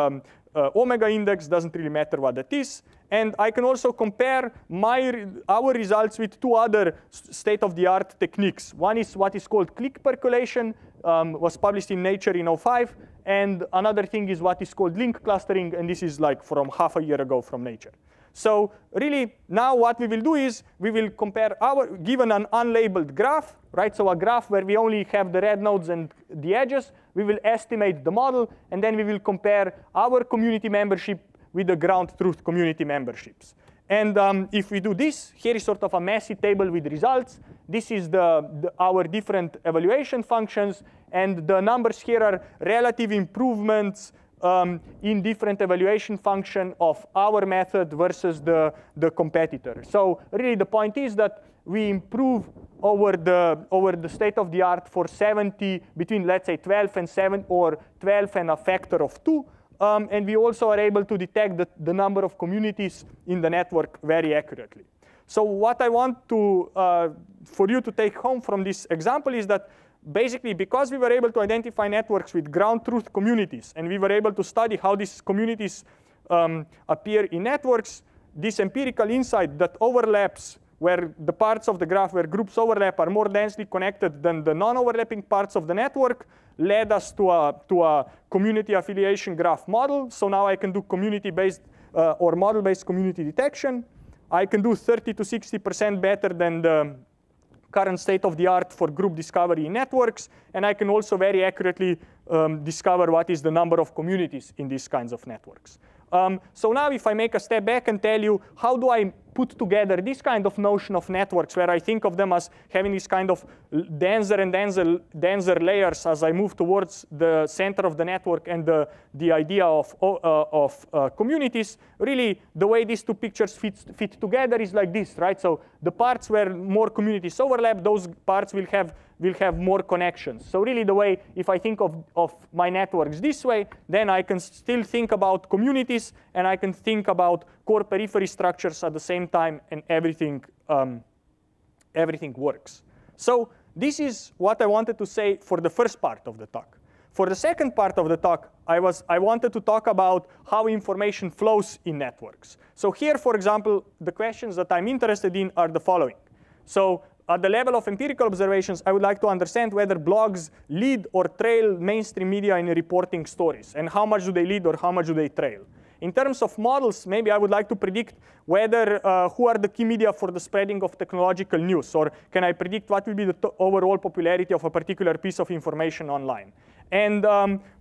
omega index, doesn't really matter what that is. And I can also compare our results with 2 other state-of-the-art techniques. One is what is called click percolation, was published in Nature in 2005. And another thing is what is called link clustering, and this is like from half a year ago from Nature. So really, now what we will do is we will compare given an unlabeled graph, right? So a graph where we only have the red nodes and the edges, we will estimate the model, and then we will compare our community membership with the ground truth community memberships. And if we do this, here is sort of a messy table with results. This is our different evaluation functions, and the numbers here are relative improvements in different evaluation function of our method versus the competitor. So really the point is that we improve over the state of the art for 70 between, let's say, 12 and 7 or 12 and a factor of 2. And we also are able to detect the number of communities in the network very accurately. So what I want for you to take home from this example is that basically, because we were able to identify networks with ground truth communities, and we were able to study how these communities appear in networks, this empirical insight that overlaps where the parts of the graph where groups overlap are more densely connected than the non-overlapping parts of the network led us to a community affiliation graph model. So now I can do community-based or model-based community detection. I can do 30 to 60% better than the current state of the art for group discovery in networks. And I can also very accurately discover what is the number of communities in these kinds of networks. So now if I make a step back and tell you how do I put together this kind of notion of networks where I think of them as having this kind of denser and denser layers as I move towards the center of the network and the idea of communities, really the way these two pictures fit together is like this, right? So the parts where more communities overlap, those parts will have more connections. So really the way, if I think of my networks this way, then I can still think about communities and I can think about core periphery structures at the same time, and everything works. So this is what I wanted to say for the first part of the talk. For the second part of the talk, I wanted to talk about how information flows in networks. So here, for example, the questions that I'm interested in are the following. So at the level of empirical observations, I would like to understand whether blogs lead or trail mainstream media in reporting stories, and how much do they lead or how much do they trail. In terms of models, maybe I would like to predict whether who are the key media for the spreading of technological news, or can I predict what will be the overall popularity of a particular piece of information online. And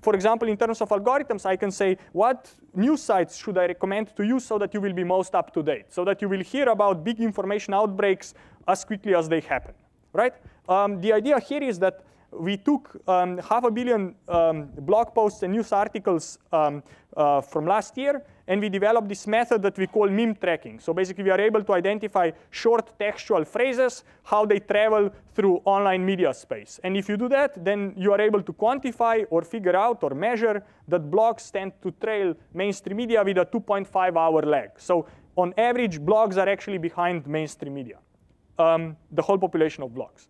for example, in terms of algorithms, I can say what news sites should I recommend to you so that you will be most up to date, so that you will hear about big information outbreaks as quickly as they happen, right? The idea here is that we took 500 million blog posts and news articles from last year, and we developed this method that we call meme tracking. So basically, we are able to identify short textual phrases, how they travel through online media space. And if you do that, then you are able to quantify or figure out or measure that blogs tend to trail mainstream media with a 2.5-hour lag. So on average, blogs are actually behind mainstream media, the whole population of blogs.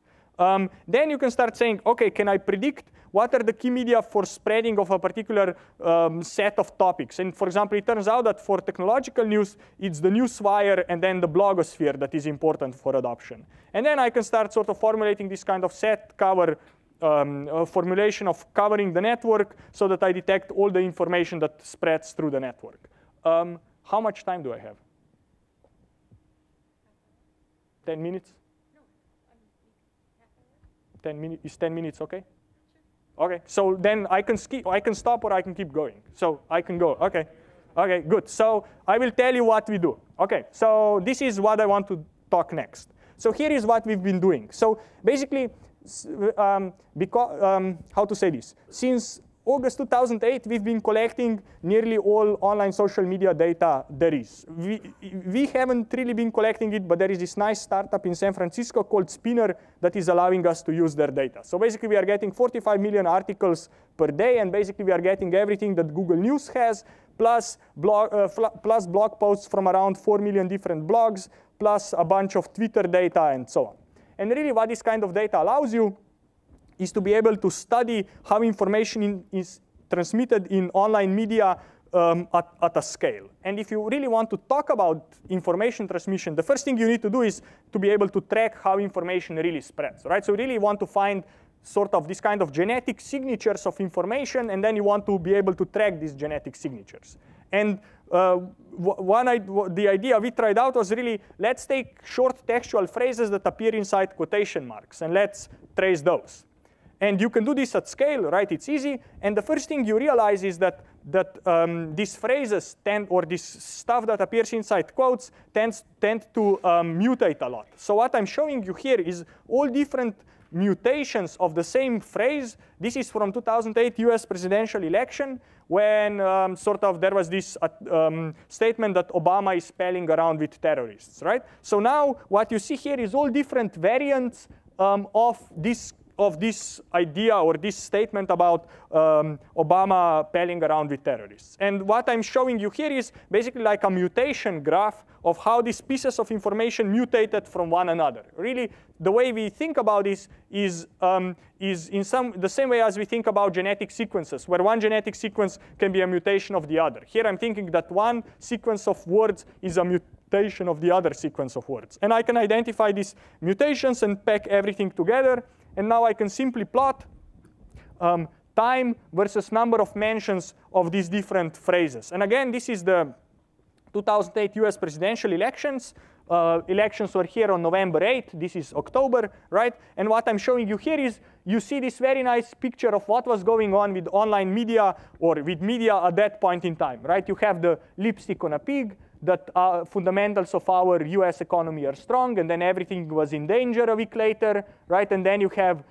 Then you can start saying, OK, can I predict what are the key media for spreading of a particular set of topics? And for example, it turns out that for technological news, it's the newswire and then the blogosphere that is important for adoption. And then I can start sort of formulating this kind of set cover formulation of covering the network so that I detect all the information that spreads through the network. How much time do I have? 10 minutes? 10 minutes, is 10 minutes okay? Okay, so then I can stop or I can keep going. So I can go, okay. Okay, good. So I will tell you what we do. Okay, so this is what I want to talk next. So here is what we've been doing. So basically, how to say this? Since August 2008, we've been collecting nearly all online social media data there is. We haven't really been collecting it, but there is this nice startup in San Francisco called Spinner that is allowing us to use their data. So basically, we are getting 45 million articles per day, and basically, we are getting everything that Google News has, plus blog posts from around 4 million different blogs, plus a bunch of Twitter data, and so on. And really, what this kind of data allows you is to be able to study how information is transmitted in online media at a scale. And if you really want to talk about information transmission, the first thing you need to do is to be able to track how information really spreads, right? So you really want to find sort of this kind of genetic signatures of information, and then you want to be able to track these genetic signatures. And the idea we tried out was really, let's take short textual phrases that appear inside quotation marks, and let's trace those. And you can do this at scale, right? It's easy. And the first thing you realize is that these phrases or this stuff that appears inside quotes tend to mutate a lot. So what I'm showing you here is all different mutations of the same phrase. This is from 2008 US presidential election, when there was this statement that Obama is spelling around with terrorists, right? So now what you see here is all different variants of this idea or this statement about Obama palling around with terrorists. And what I'm showing you here is basically like a mutation graph of how these pieces of information mutated from one another. Really, the way we think about this is in the same way as we think about genetic sequences, where one genetic sequence can be a mutation of the other. Here I'm thinking that one sequence of words is a mutation of the other sequence of words. And I can identify these mutations and pack everything together. And now I can simply plot time versus number of mentions of these different phrases. And again, this is the 2008 US presidential elections. Elections were here on November 8th. This is October, right? And what I'm showing you here is you see this very nice picture of what was going on with online media or with media at that point in time, right? You have the lipstick on a pig, that fundamentals of our US economy are strong, and then everything was in danger a week later, right? And then you have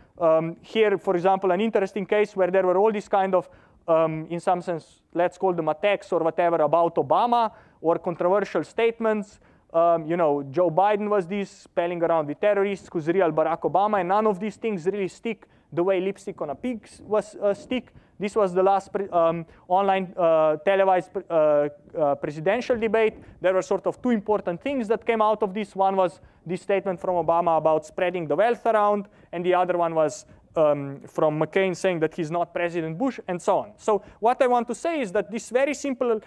here, for example, an interesting case where there were all these kind of, in some sense, let's call them attacks or whatever about Obama, or controversial statements. Joe Biden was this, spelling around with terrorists, who's real Barack Obama, and none of these things really stick the way lipstick on a pig was stick. This was the last online televised presidential debate. There were sort of two important things that came out of this. One was this statement from Obama about spreading the wealth around, and the other one was from McCain saying that he's not President Bush, and so on. So what I want to say is that this very simple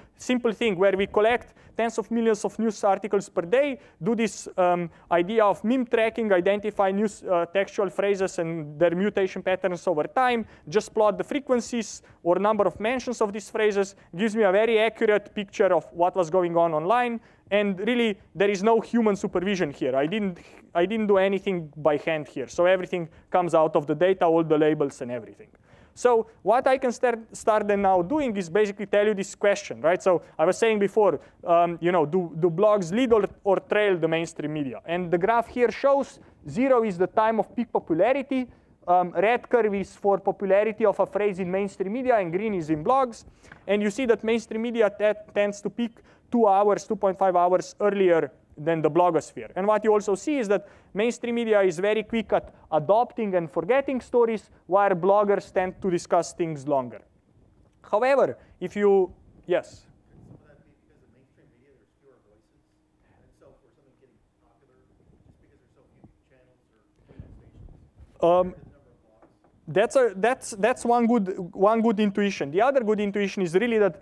thing where we collect tens of millions of news articles per day, do this idea of meme tracking, identify news textual phrases and their mutation patterns over time, just plot the frequencies or number of mentions of these phrases, gives me a very accurate picture of what was going on online. And really, there is no human supervision here. I didn't do anything by hand here. So everything comes out of the data, all the labels and everything. So what I can start then now doing is basically tell you this question, right? So I was saying before, do blogs lead or trail the mainstream media? And the graph here shows 0 is the time of peak popularity. Red curve is for popularity of a phrase in mainstream media, and green is in blogs. And you see that mainstream media tends to peak 2 hours, 2.5 hours earlier than the blogosphere. And what you also see is that mainstream media is very quick at adopting and forgetting stories, while bloggers tend to discuss things longer. However, if you, yes? Some of that be because of mainstream media, there's fewer voices. And so for something getting popular, just because there's so few channels or stations, that's one good intuition. The other good intuition is really that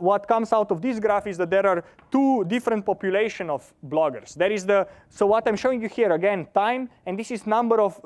what comes out of this graph is that there are two different population of bloggers. There is so what I'm showing you here again, time, and this is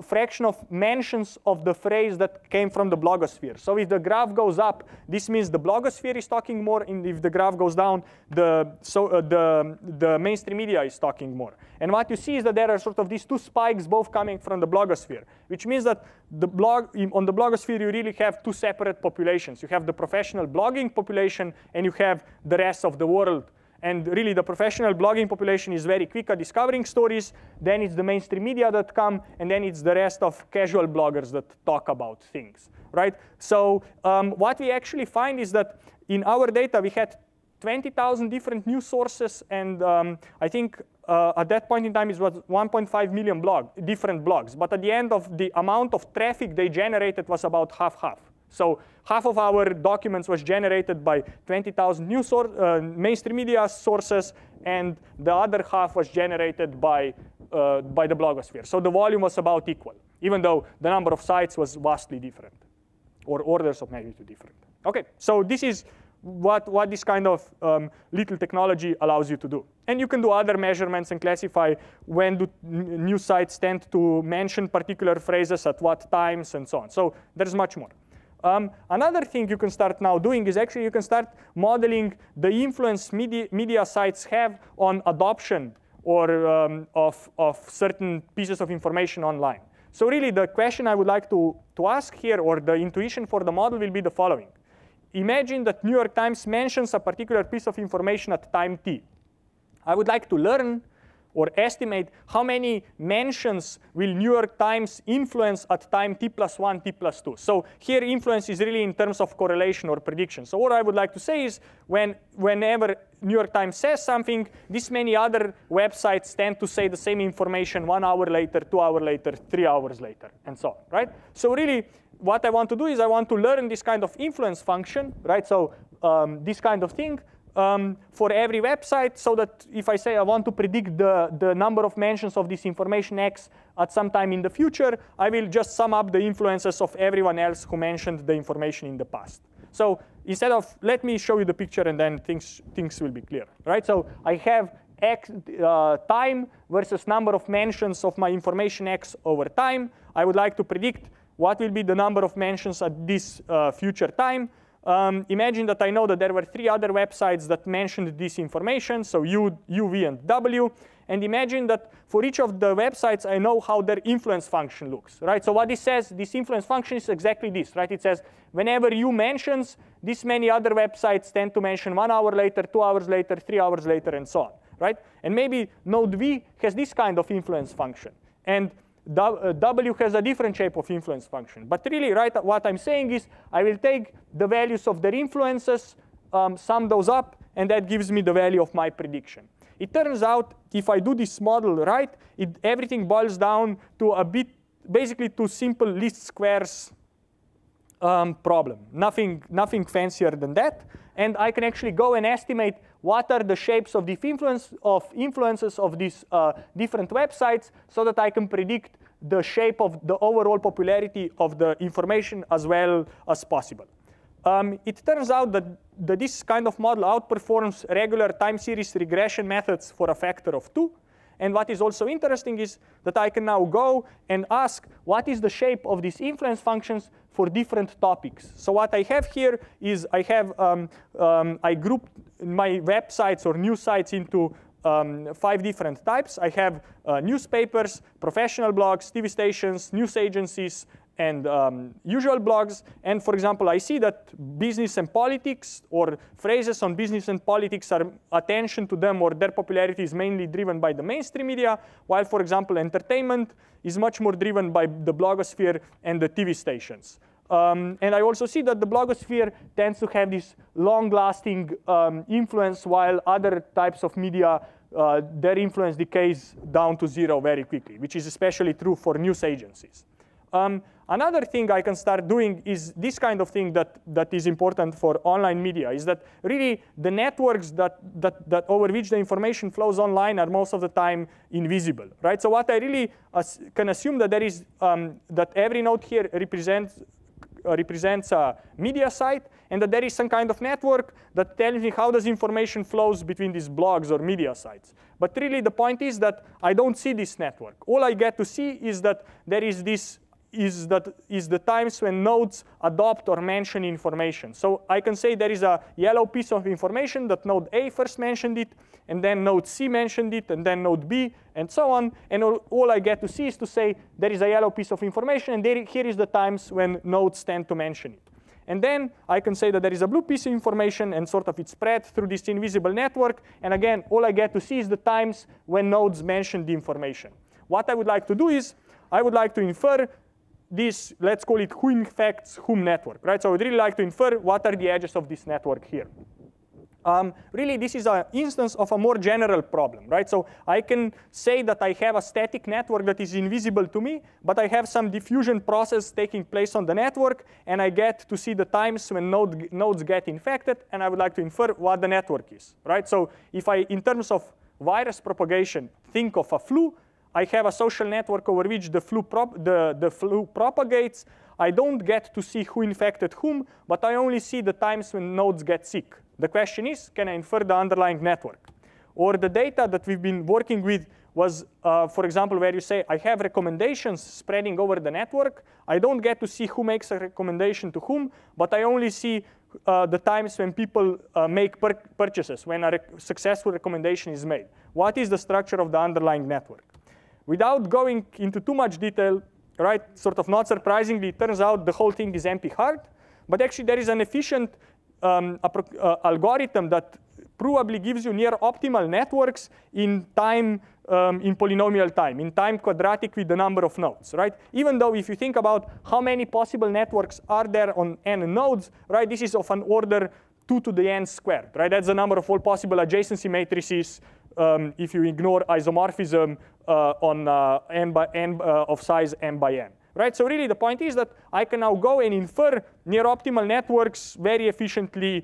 fraction of mentions of the phrase that came from the blogosphere. So if the graph goes up, this means the blogosphere is talking more, and if the graph goes down, the mainstream media is talking more. And what you see is that there are sort of these two spikes both coming from the blogosphere, which means that on the blogosphere, you really have two separate populations. You have the professional blogging population, and you have the rest of the world. And really, the professional blogging population is very quick at discovering stories. Then it's the mainstream media that come, and then it's the rest of casual bloggers that talk about things, right? So what we actually find is that in our data, we had 20,000 different news sources, and I think at that point in time it was 1.5 million different blogs. But at the end of the amount of traffic they generated was about half-half. So half of our documents was generated by 20,000 mainstream media sources, and the other half was generated by the blogosphere. So the volume was about equal, even though the number of sites was vastly different, or orders of magnitude different. Okay, so this is what this kind of little technology allows you to do. And you can do other measurements and classify when do news sites tend to mention particular phrases at what times and so on. So there's much more. Another thing you can start now doing is actually you can start modeling the influence media sites have on adoption or of certain pieces of information online. So really the question I would like to ask here, or the intuition for the model, will be the following. Imagine that New York Times mentions a particular piece of information at time t. I would like to learn or estimate how many mentions will New York Times influence at time t plus 1, t plus 2. So here influence is really in terms of correlation or prediction. So what I would like to say is whenever New York Times says something, this many other websites tend to say the same information 1 hour later, 2 hours later, 3 hours later, and so on, right? So really what I want to do is I want to learn this kind of influence function, right? So this kind of thing, for every website, so that if I say I want to predict the number of mentions of this information X at some time in the future, I will just sum up the influences of everyone else who mentioned the information in the past. So instead of, let me show you the picture and then things will be clear, right? So I have X time versus number of mentions of my information X over time. I would like to predict what will be the number of mentions at this future time. Imagine that I know that there were 3 other websites that mentioned this information, so U, V, and W. And imagine that for each of the websites, I know how their influence function looks, right? So what this says, this influence function is exactly this, right? It says whenever U mentions, this many other websites tend to mention 1 hour later, 2 hours later, 3 hours later, and so on, right? And maybe node V has this kind of influence function. And W has a different shape of influence function. But really, right, what I'm saying is I will take the values of their influences, sum those up, and that gives me the value of my prediction. It turns out if I do this model right, everything boils down to basically to simple least squares problem. Nothing fancier than that. And I can actually go and estimate what are the shapes of the influences of these different websites so that I can predict the shape of the overall popularity of the information as well as possible. It turns out that this kind of model outperforms regular time series regression methods for a factor of 2. And what is also interesting is that I can now go and ask what is the shape of these influence functions for different topics. So what I have here is I grouped my websites or news sites into 5 different types. I have newspapers, professional blogs, TV stations, news agencies, and usual blogs. And for example, I see that business and politics or phrases on business and politics are attention to them or their popularity is mainly driven by the mainstream media, while for example, entertainment is much more driven by the blogosphere and the TV stations. And I also see that the blogosphere tends to have this long-lasting influence, while other types of media, their influence decays down to 0 very quickly, which is especially true for news agencies. Another thing I can start doing is this kind of thing that is important for online media, is that really the networks that over which the information flows online are most of the time invisible, right? So what I really can assume that there is that every node here represents a media site, and that there is some kind of network that tells me how does information flows between these blogs or media sites. But really the point is that I don't see this network. All I get to see is that there is this is the times when nodes adopt or mention information. So I can say there is a yellow piece of information that node A first mentioned it, and then node C mentioned it, and then node B, and so on. And all I get to see is to say there is a yellow piece of information, and here is the times when nodes tend to mention it. And then I can say that there is a blue piece of information, and sort of it's spread through this invisible network. And again, all I get to see is the times when nodes mention the information. What I would like to do is I would like to infer this, let's call it who infects whom network, right? So I would really like to infer what are the edges of this network here. Really, this is an instance of a more general problem, right? So I can say that I have a static network that is invisible to me, but I have some diffusion process taking place on the network, and I get to see the times when nodes get infected, and I would like to infer what the network is, right? So if I, in terms of virus propagation, think of a flu, I have a social network over which the flu propagates. I don't get to see who infected whom, but I only see the times when nodes get sick. The question is, can I infer the underlying network? Or the data that we've been working with was, for example, where you say, I have recommendations spreading over the network. I don't get to see who makes a recommendation to whom, but I only see the times when people make purchases, when a successful recommendation is made. What is the structure of the underlying network? Without going into too much detail, right, sort of not surprisingly, it turns out the whole thing is NP-hard. But actually, there is an efficient algorithm that probably gives you near optimal networks in time, in polynomial time, in time quadratic with the number of nodes, right? Even though if you think about how many possible networks are there on n nodes, right, this is of an order 2 to the n squared, right? That's the number of all possible adjacency matrices if you ignore isomorphism on n by n of size m by n. Right? So really the point is that I can now go and infer near optimal networks very efficiently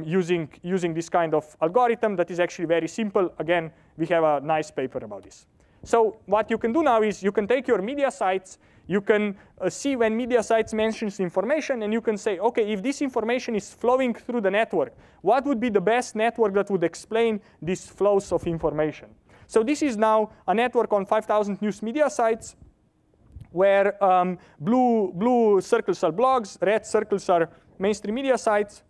using this kind of algorithm that is actually very simple. Again, we have a nice paper about this. So what you can do now is you can take your media sites, you can see when media sites mentions information, and you can say, okay, if this information is flowing through the network, what would be the best network that would explain these flows of information? So this is now a network on 5,000 news media sites, where blue circles are blogs, red circles are mainstream media sites,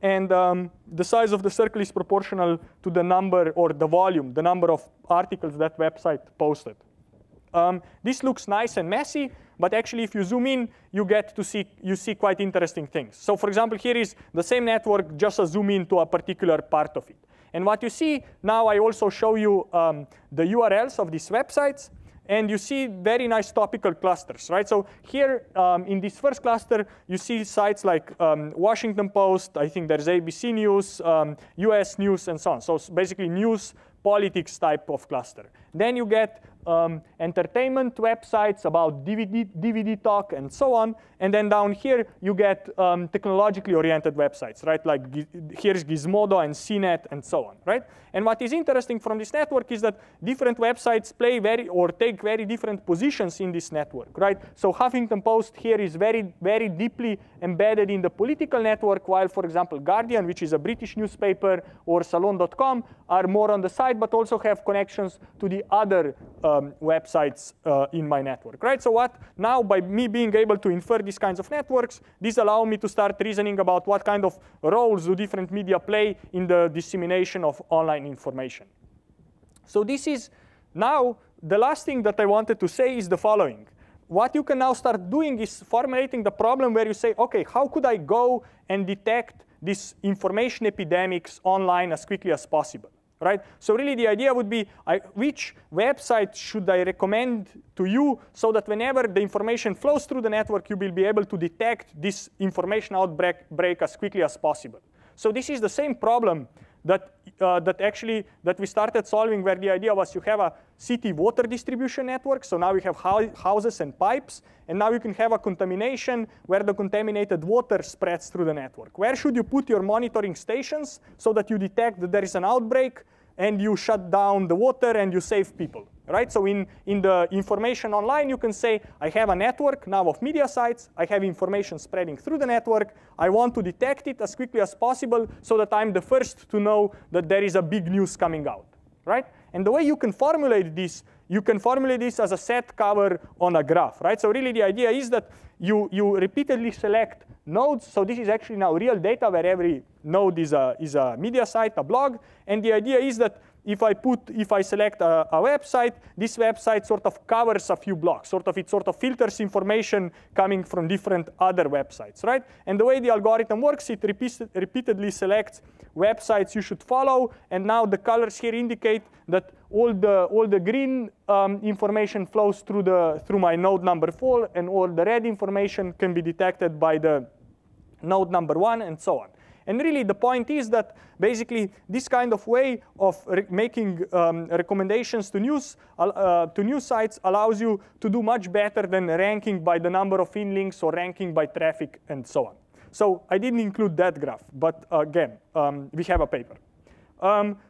and the size of the circle is proportional to the number or the volume, the number of articles that website posted. This looks nice and messy, but actually if you zoom in, you see quite interesting things. So for example, here is the same network, just a zoom in to a particular part of it. And what you see, now I also show you the URLs of these websites. And you see very nice topical clusters, right? So here in this first cluster, you see sites like Washington Post, I think there's ABC News, US News, and so on. So basically news, politics type of cluster. Then you get entertainment websites about DVD talk and so on. And then down here, you get technologically oriented websites, right? Like here's Gizmodo and CNET and so on, right? And what is interesting from this network is that different websites take very different positions in this network, right? So Huffington Post here is very, very deeply embedded in the political network, while, for example, Guardian, which is a British newspaper, or Salon.com are more on the side, but also have connections to the other websites in my network, right? So now by me being able to infer these kinds of networks, these allow me to start reasoning about what kind of roles do different media play in the dissemination of online information. So this is now the last thing that I wanted to say is the following. What you can now start doing is formulating the problem where you say, okay, how could I go and detect these information epidemics online as quickly as possible? Right? So really the idea would be, which website should I recommend to you so that whenever the information flows through the network, you will be able to detect this information outbreak as quickly as possible. So this is the same problem that we started solving, where the idea was you have a city water distribution network. So now you have houses and pipes, and now you can have a contamination where the contaminated water spreads through the network. Where should you put your monitoring stations so that you detect that there is an outbreak and you shut down the water and you save people, right? So in the information online, you can say, I have a network now of media sites. I have information spreading through the network. I want to detect it as quickly as possible so that I'm the first to know that there is a big news coming out, right? And the way you can formulate this as a set cover on a graph, right? So really the idea is that you repeatedly select nodes. So this is actually now real data where every node is a media site, a blog. And the idea is that if I select a website, this website sort of covers a few blocks. It sort of filters information coming from different other websites, right? And the way the algorithm works, it repeatedly selects websites you should follow. And now the colors here indicate that all the green information flows through my node number 4, and all the red information can be detected by the node number 1, and so on. And really, the point is that basically this kind of way of making recommendations to news sites allows you to do much better than ranking by the number of in-links or ranking by traffic and so on. So I didn't include that graph, but again, we have a paper.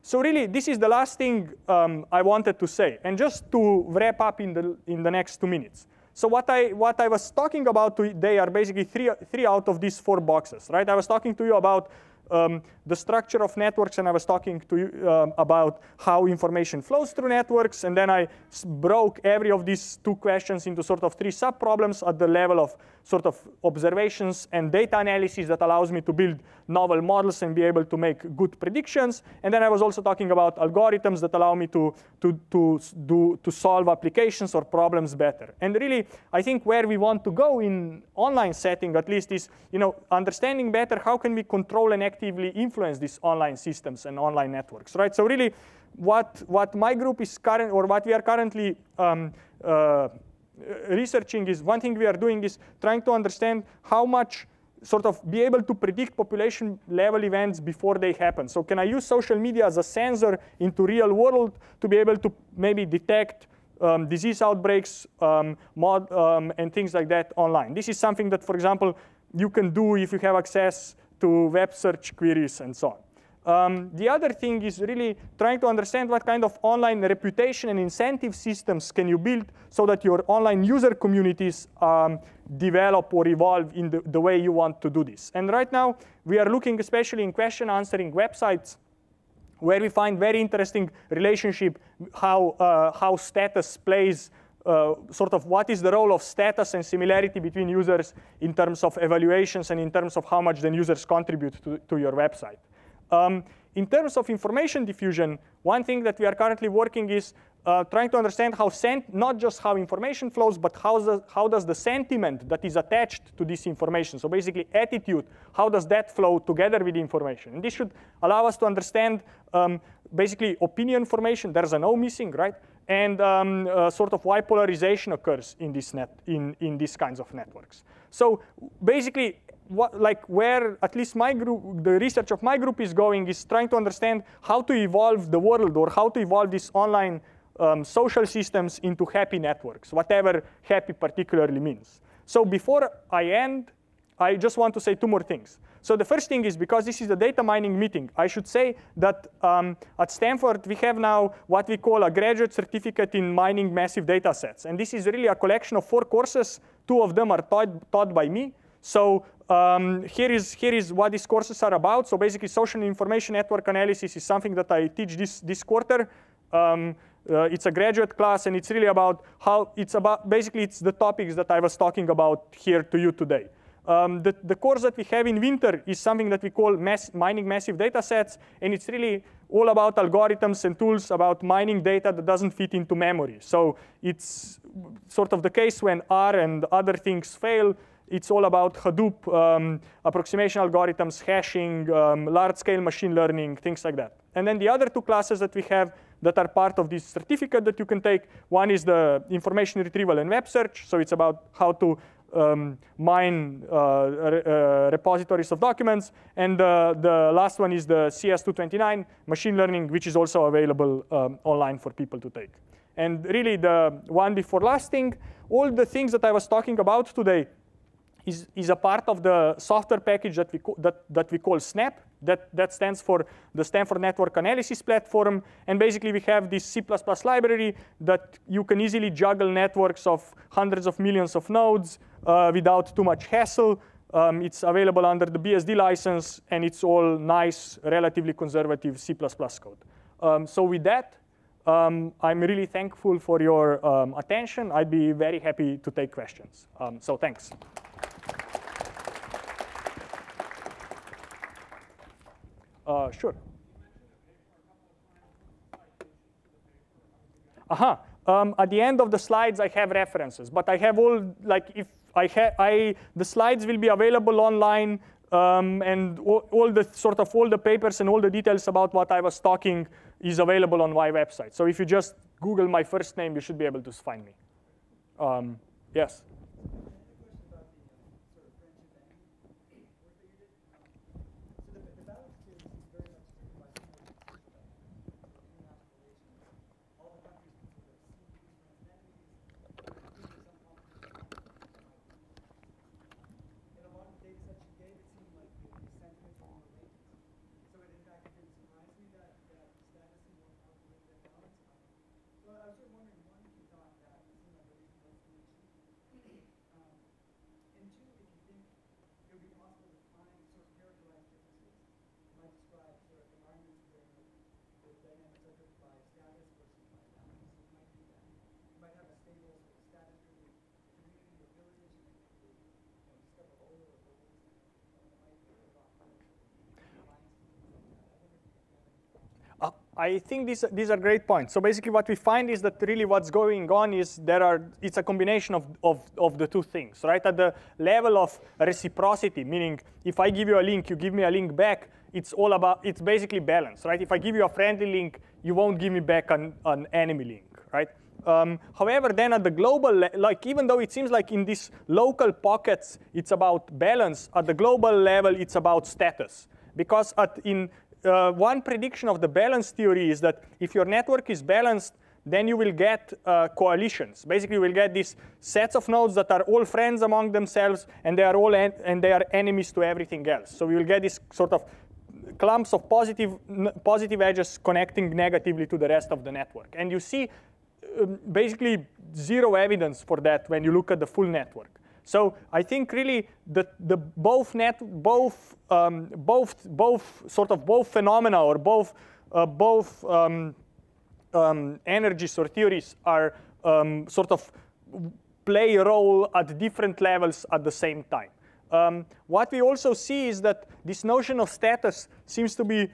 So really, this is the last thing I wanted to say. And just to wrap up in the next 2 minutes. So what I was talking about today are basically three out of these 4 boxes, right? I was talking to you about the structure of networks, and I was talking to you about how information flows through networks, and then I broke every of these two questions into sort of three sub-problems at the level of sort of observations and data analysis that allows me to build novel models and be able to make good predictions. And then I was also talking about algorithms that allow me to solve applications or problems better. And really, I think where we want to go in online setting, at least, is understanding better how can we control and actively influence these online systems and online networks, right? So really, what my group is what we are currently researching is, one thing we are doing is trying to understand how much sort of be able to predict population level events before they happen. So can I use social media as a sensor into real world to be able to maybe detect disease outbreaks and things like that online? This is something that, for example, you can do if you have access to web search queries and so on. The other thing is really trying to understand what kind of online reputation and incentive systems can you build so that your online user communities develop or evolve in the way you want to do this. And right now, we are looking especially in question answering websites where we find very interesting relationship how status plays, sort of what is the role of status and similarity between users in terms of evaluations and in terms of how much then users contribute to your website. In terms of information diffusion, one thing that we are currently working is trying to understand how not just how information flows, but how does the sentiment that is attached to this information, so basically attitude, how does that flow together with the information? And this should allow us to understand basically opinion formation. There's an O missing, right? And sort of why polarization occurs in in these kinds of networks. So basically, where at least my group, the research of my group is going is trying to understand how to evolve the world or how to evolve these online social systems into happy networks, whatever happy particularly means. So before I end, I just want to say two more things. So the first thing is, because this is a data mining meeting, I should say that at Stanford, we have now what we call a graduate certificate in mining massive data sets. And this is really a collection of 4 courses. 2 of them are taught by me. So here is what these courses are about. So basically, social information network analysis is something that I teach this quarter. It's a graduate class, and it's really about basically it's the topics that I was talking about here to you today. The course that we have in winter is something that we call mining massive data sets, and it's really all about algorithms and tools about mining data that doesn't fit into memory. So it's sort of the case when R and other things fail. It's all about Hadoop, approximation algorithms, hashing, large-scale machine learning, things like that. And then the other 2 classes that we have that are part of this certificate that you can take, one is the information retrieval and web search. So it's about how to mine repositories of documents. And the last one is the CS229, machine learning, which is also available online for people to take. And really, the one before last thing, all the things that I was talking about today is a part of the software package that we call SNAP. That stands for the Stanford Network Analysis Platform. And basically, we have this C++ library that you can easily juggle networks of hundreds of millions of nodes without too much hassle. It's available under the BSD license, and it's all nice, relatively conservative C++ code. So with that, I'm really thankful for your attention. I'd be very happy to take questions. So thanks. Sure. At the end of the slides, I have references, but I have all, the slides will be available online, and all the papers and all the details about what I was talking is available on my website. So if you just Google my first name, you should be able to find me. Yes. I think these are great points. So basically what we find is that really what's going on is it's a combination of the two things, right? At the level of reciprocity, meaning if I give you a link, you give me a link back, it's basically balance, right? If I give you a friendly link, you won't give me back an enemy link, right? However, then at the global, even though it seems like in these local pockets, it's about balance, at the global level, it's about status. Because one prediction of the balance theory is that if your network is balanced, then you will get coalitions. Basically, you will get these sets of nodes that are all friends among themselves, and they are enemies to everything else. So we will get this sort of clumps of positive edges connecting negatively to the rest of the network. And you see basically zero evidence for that when you look at the full network. So I think really both phenomena or both energies or theories are sort of play a role at different levels at the same time. What we also see is that this notion of status seems to be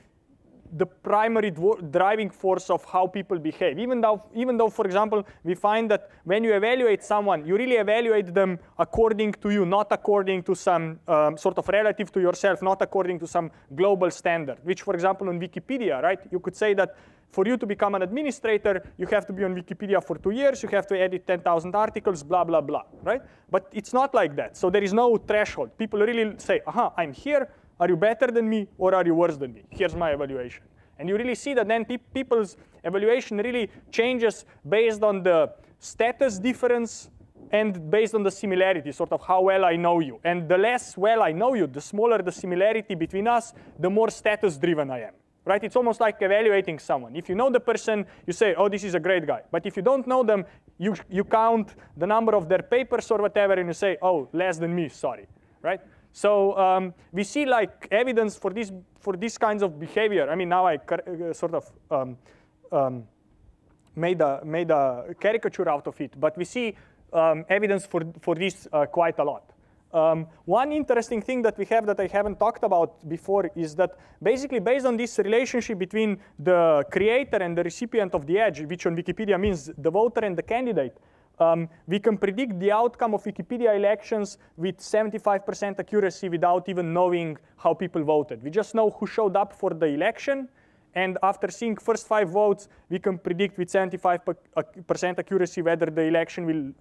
the primary driving force of how people behave. Even though, for example, we find that when you evaluate someone, you really evaluate them according to you, not according to some sort of relative to yourself, not according to some global standard, which, for example, on Wikipedia, right? You could say that for you to become an administrator, you have to be on Wikipedia for 2 years, you have to edit 10,000 articles, blah, blah, blah, right? But it's not like that. So there is no threshold. People really say, aha, I'm here. Are you better than me or are you worse than me? Here's my evaluation. And you really see that then people's evaluation really changes based on the status difference and based on the similarity, sort of how well I know you. And the less well I know you, the smaller the similarity between us, the more status-driven I am. Right? It's almost like evaluating someone. If you know the person, you say, oh, this is a great guy. But if you don't know them, you count the number of their papers or whatever, and you say, oh, less than me, sorry. Right? So we see like evidence for these kinds of behavior. I mean, now I sort of made a caricature out of it, but we see evidence for this quite a lot. One interesting thing that we have that I haven't talked about before is that basically based on this relationship between the creator and the recipient of the edge, which on Wikipedia means the voter and the candidate, we can predict the outcome of Wikipedia elections with 75% accuracy without even knowing how people voted. We just know who showed up for the election, and after seeing first 5 votes, we can predict with 75% accuracy whether the election will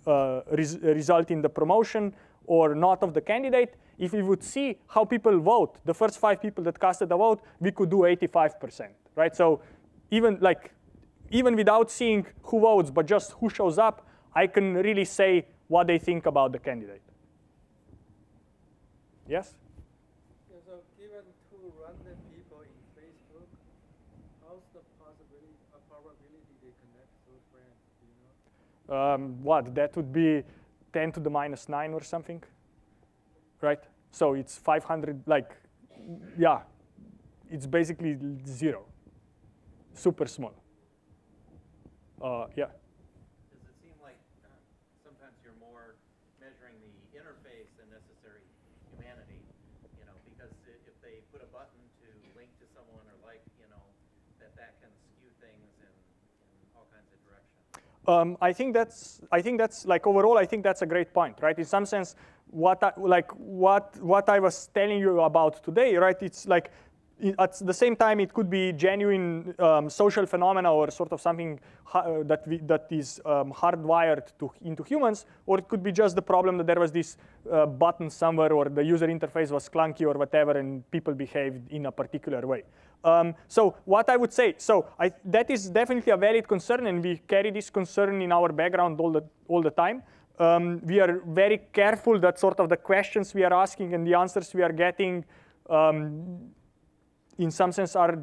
result in the promotion or not of the candidate. If we would see how people vote, the first 5 people that casted a vote, we could do 85%, right? So even without seeing who votes, but just who shows up, I can really say what they think about the candidate. Yes? Yeah, so given 2 random people in Facebook, how's the probability they connect those friends? Do you know? What? That would be 10 to the minus 9 or something, right? So it's 500, like, yeah, it's basically 0, super small. Yeah. Does it seem like sometimes you're more measuring the interface than necessary humanity, you know, because if they put a button to link to someone or like, you know, that can skew things in all kinds of directions. I think that's like overall. I think that's a great point, right? In some sense, what I was telling you about today, right? It's like at the same time it could be genuine social phenomena or sort of something that is hardwired into humans, or it could be just the problem that there was this button somewhere, or the user interface was clunky or whatever, and people behaved in a particular way. So what I would say, that is definitely a valid concern, and we carry this concern in our background all the time. We are very careful that sort of the questions we are asking and the answers we are getting, in some sense, are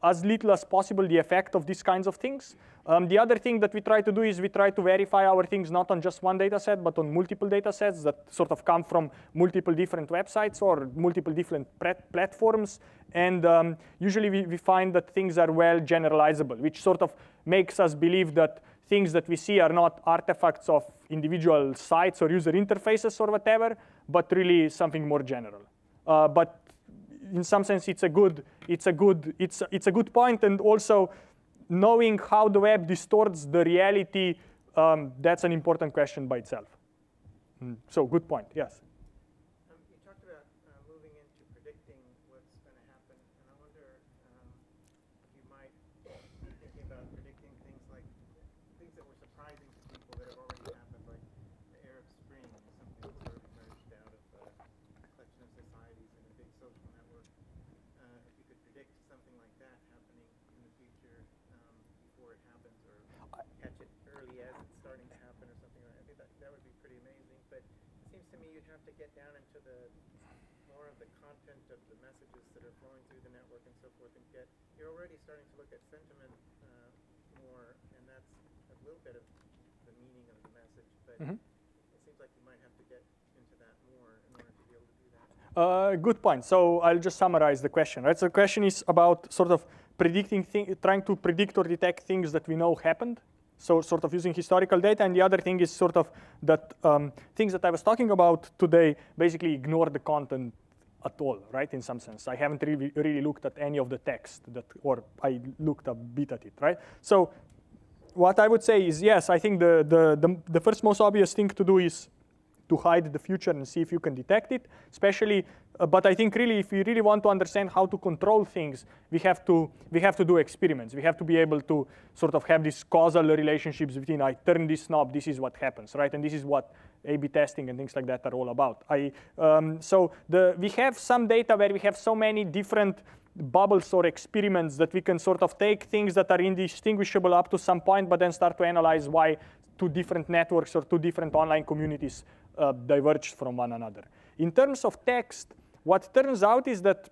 as little as possible the effect of these kinds of things. The other thing that we try to do is we try to verify our things not on just one data set, but on multiple data sets that sort of come from multiple different websites or multiple different platforms. And usually we find that things are well generalizable, which sort of makes us believe that things that we see are not artifacts of individual sites or user interfaces or whatever, but really something more general. But in some sense, it's a good point. And also, knowing how the web distorts the reality, that's an important question by itself. So good point. Yes. You talked about moving into predicting what's going to happen, and I wonder if you might be thinking about predicting things like things that were surprising to people that have already happened, like the Arab Spring, something that sort of emerged out of a collection of societies in a big social network. If you could predict something like that happening in the future before it happens, or catch it early as it's starting to happen, or something like that, I think that would be pretty amazing. But it seems to me you'd have to get down into the more of the content of the messages that are flowing through the network and so forth, and you're already starting to look at sentiment more, and that's a little bit of the meaning of the message, but it seems like you might have to get into that more in order to be able to do that. Good point. So I'll just summarize the question, right? So the question is about sort of trying to predict or detect things that we know happened. So sort of using historical data, and the other thing is sort of that things that I was talking about today basically ignore the content at all, right? In some sense, I haven't really looked at any of the text or I looked a bit at it, right? So what I would say is, yes, I think the first most obvious thing to do is to hide the future and see if you can detect it, especially. But I think really, if you really want to understand how to control things, we have to do experiments. We have to be able to sort of have these causal relationships between I turn this knob, this is what happens, right? And this is what A/B testing and things like that are all about. We have some data where we have so many different bubbles or experiments that we can sort of take things that are indistinguishable up to some point, but then start to analyze why two different networks or two different online communities diverged from one another. In terms of text, what turns out is that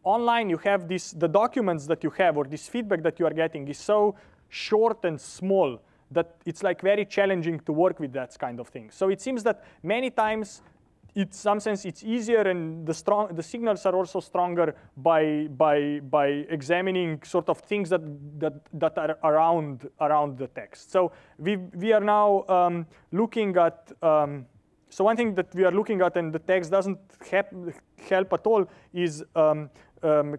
online you have the documents that you have or this feedback that you are getting is so short and small that it's like very challenging to work with that kind of thing. So it seems that many times, in some sense, it's easier, and the signals are also stronger by examining sort of things that are around the text. So we are now looking at. So one thing that we are looking at, and the text doesn't help at all, is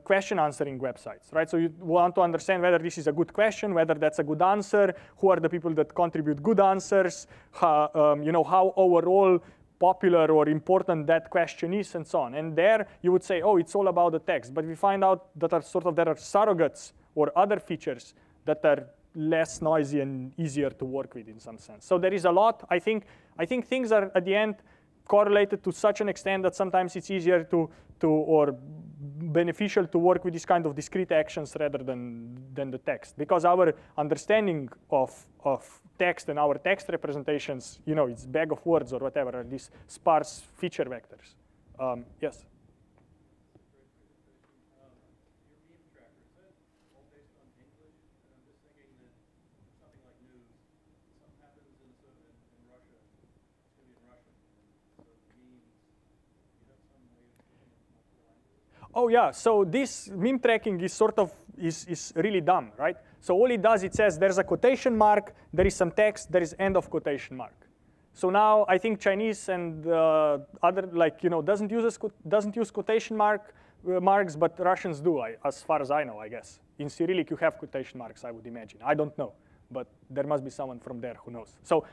question answering websites, right? So you want to understand whether this is a good question, whether that's a good answer, who are the people that contribute good answers, how overall popular or important that question is, and so on. And there you would say, oh, it's all about the text. But we find out that there are surrogates or other features that are less noisy and easier to work with in some sense. So there is a lot. I think things are at the end correlated to such an extent that sometimes it's easier or beneficial to work with this kind of discrete actions rather than the text, because our understanding of text and our text representations, it's bag of words or whatever, are these sparse feature vectors. Yes. Oh yeah, so this meme tracking is sort of is really dumb, right? So all it does, it says there's a quotation mark, there is some text, there is end of quotation mark. So now I think Chinese and other doesn't use quotation marks, but Russians do, as far as I know, I guess. In Cyrillic you have quotation marks, I would imagine. I don't know, but there must be someone from there who knows. So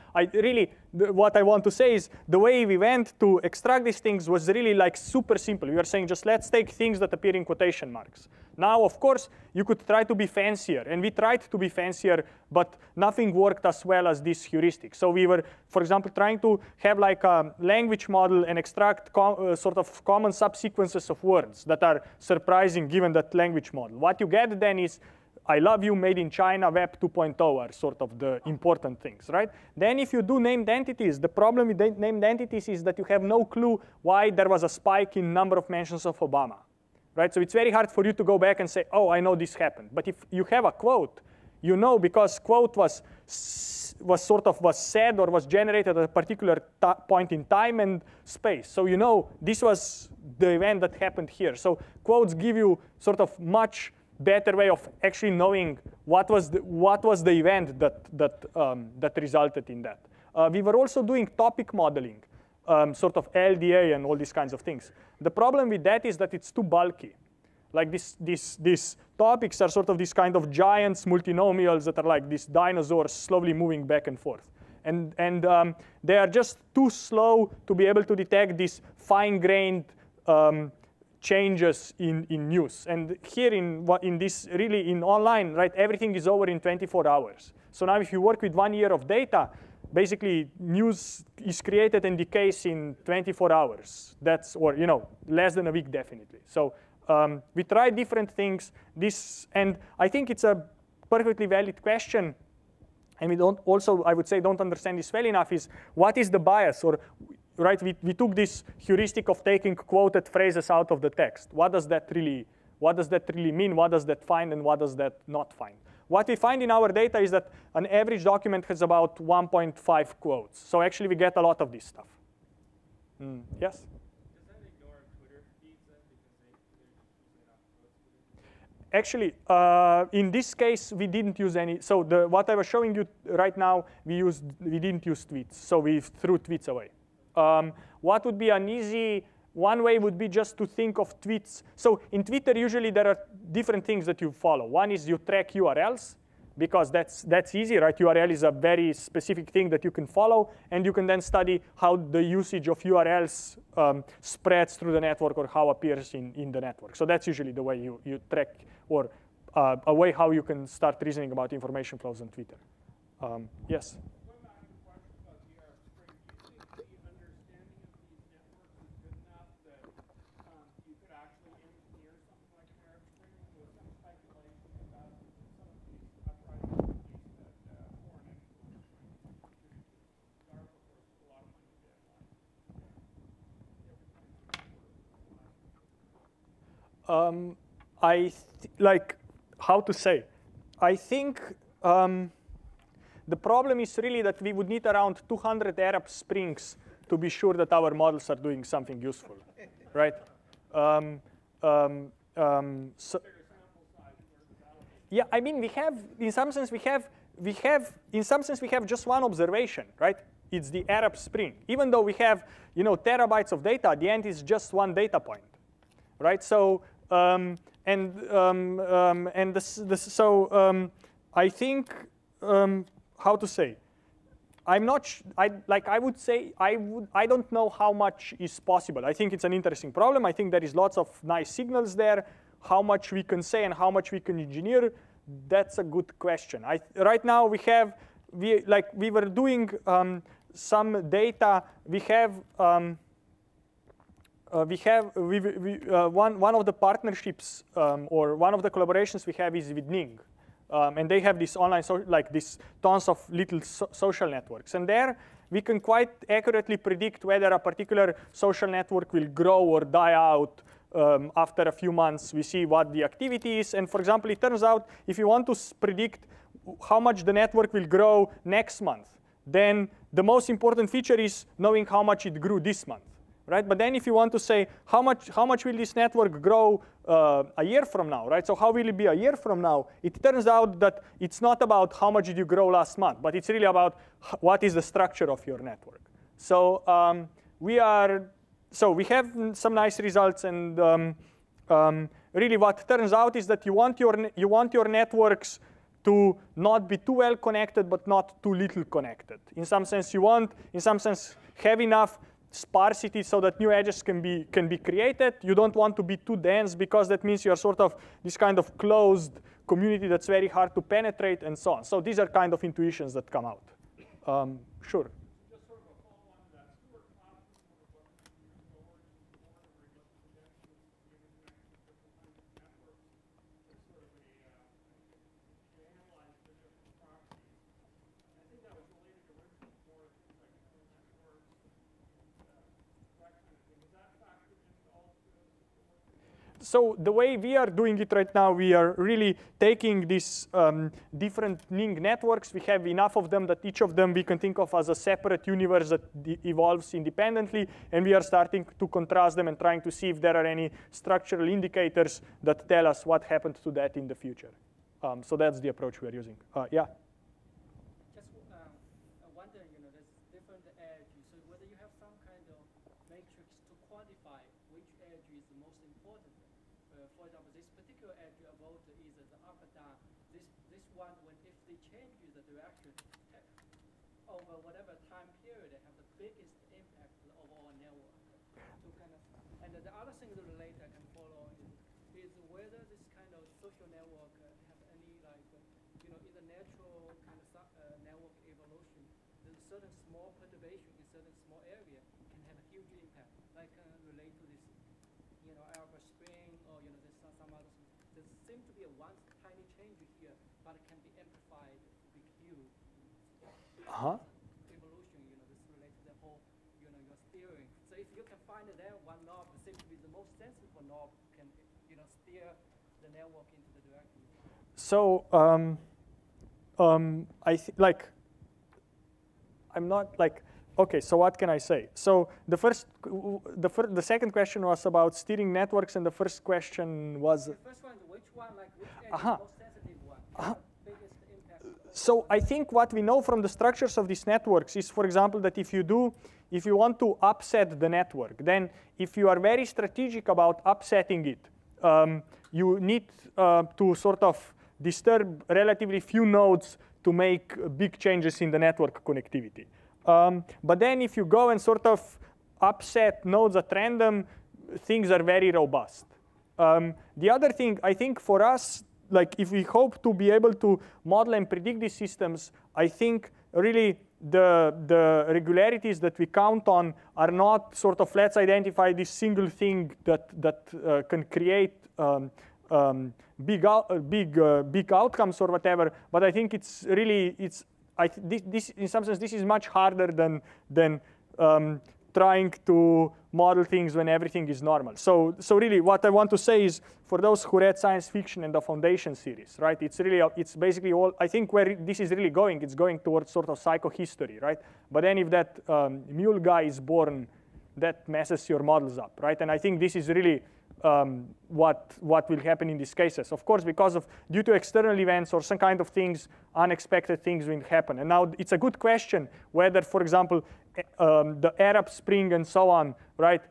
what I want to say is the way we went to extract these things was really like super simple. We were saying just let's take things that appear in quotation marks. Now, of course, you could try to be fancier, and we tried to be fancier, but nothing worked as well as this heuristic. So we were, for example, trying to have like a language model and extract sort of common subsequences of words that are surprising given that language model. What you get then is I love you, made in China, Web 2.0 are sort of the important things, right? Then if you do named entities, the problem with named entities is that you have no clue why there was a spike in number of mentions of Obama, right? So it's very hard for you to go back and say, oh, I know this happened. But if you have a quote, you know, because quote was said or was generated at a particular point in time and space. So you know this was the event that happened here. So quotes give you sort of much better way of actually knowing what was the event that resulted in that. We were also doing topic modeling. sort of LDA and all these kinds of things. The problem with that is that it's too bulky. Like these topics are sort of these kind of giants multinomials that are like these dinosaurs slowly moving back and forth. And they are just too slow to be able to detect these fine-grained changes in news. And here in this really in online, right, everything is over in 24 hours. So now if you work with 1 year of data, basically news is created and decays in 24 hours. That's, or less than a week definitely. So we tried different things. And I think it's a perfectly valid question. And we don't also, I would say, don't understand this well enough is what is the bias? Or, right, we took this heuristic of taking quoted phrases out of the text. What does that really mean? What does that find and what does that not find? What we find in our data is that an average document has about 1.5 quotes. So actually we get a lot of this stuff. Yes? Does that ignore Twitter feeds then because they're usually not quotes? Actually, in this case, we didn't use any. So what I was showing you right now, we didn't use tweets. So we threw tweets away. What would be an easy, one way would be just to think of tweets. So in Twitter, usually there are different things that you follow. One is you track URLs, because that's easy, right? URL is a very specific thing that you can follow, and you can then study how the usage of URLs spreads through the network or how appears in the network. So that's usually the way you track, or a way how you can start reasoning about information flows on Twitter. Yes? How to say? I think the problem is really that we would need around 200 Arab Springs to be sure that our models are doing something useful, right? Yeah, I mean, we have, in some sense, we have just one observation, right? It's the Arab Spring. Even though we have, terabytes of data, at the end is just one data point, right? So, I think, how to say? I'm not. I would say I don't know how much is possible. I think it's an interesting problem. I think there is lots of nice signals there. How much we can say and how much we can engineer, that's a good question. Right now we were doing some data. One of the partnerships or one of the collaborations we have is with Ning. And they have this online, this tons of little social networks. And there we can quite accurately predict whether a particular social network will grow or die out after a few months. We see what the activity is. And for example, it turns out if you want to predict how much the network will grow next month, then the most important feature is knowing how much it grew this month. Right? But then if you want to say how much will this network grow a year from now, right? So how will it be a year from now? It turns out that it's not about how much did you grow last month, but it's really about what is the structure of your network. So we have some nice results, and really what turns out is that you want your networks to not be too well connected, but not too little connected. In some sense, you want, have enough sparsity so that new edges can be created. You don't want to be too dense because that means you're sort of this kind of closed community that's very hard to penetrate and so on. So these are kind of intuitions that come out. Sure. Just sort of a follow-on to that. Stuart Cloud was one of what years ago or just before that we looked at the density of the different kinds of networks. There's sort of you analyze the different properties. I think that was related originally more to things like neural networks. So the way we are doing it right now, we are really taking these different Ning networks. We have enough of them that each of them we can think of as a separate universe that evolves independently. And we are starting to contrast them and trying to see if there are any structural indicators that tell us what happened to that in the future. So that's the approach we are using. Yeah? Just I wonder, there's different edge. So whether you have some kind of particular edge about is the up and down. This one, if they change the direction over whatever time period, they have the biggest impact to the overall network. So and the other thing related I can follow is whether this kind of social network have any in the natural kind of network evolution, there's certain small perturbation in certain small area can have a huge impact. Like relate to this, Arab Spring or there's some other things. There seems to be one tiny change here, but it can be amplified to be huge. Evolution, this relates to the whole, your steering. So if you can find that one knob seems to be the most sensible knob, can steer the network into the direction. So I'm not okay. So what can I say? So the second question was about steering networks, and the first question was. The first one, which one, which edge is the most sensitive one? Biggest impact. So I think what we know from the structures of these networks is, for example, that if you want to upset the network, then if you are very strategic about upsetting it, you need to sort of disturb relatively few nodes to make big changes in the network connectivity. But then if you go and sort of upset nodes at random, things are very robust. The other thing, I think for us, if we hope to be able to model and predict these systems, I think really the regularities that we count on are not sort of, let's identify this single thing that can create big outcomes or whatever. But I think it's really, this in some sense, this is much harder than trying to model things when everything is normal. So really what I want to say is, for those who read science fiction and the Foundation series, right, it's basically all, I think where this is really going, it's going towards sort of psychohistory, right? But then if that mule guy is born, that messes your models up, right? And I think this is really what will happen in these cases. Of course, due to external events or some kind of things, unexpected things will happen. And now it's a good question whether, for example, the Arab Spring and so on, right?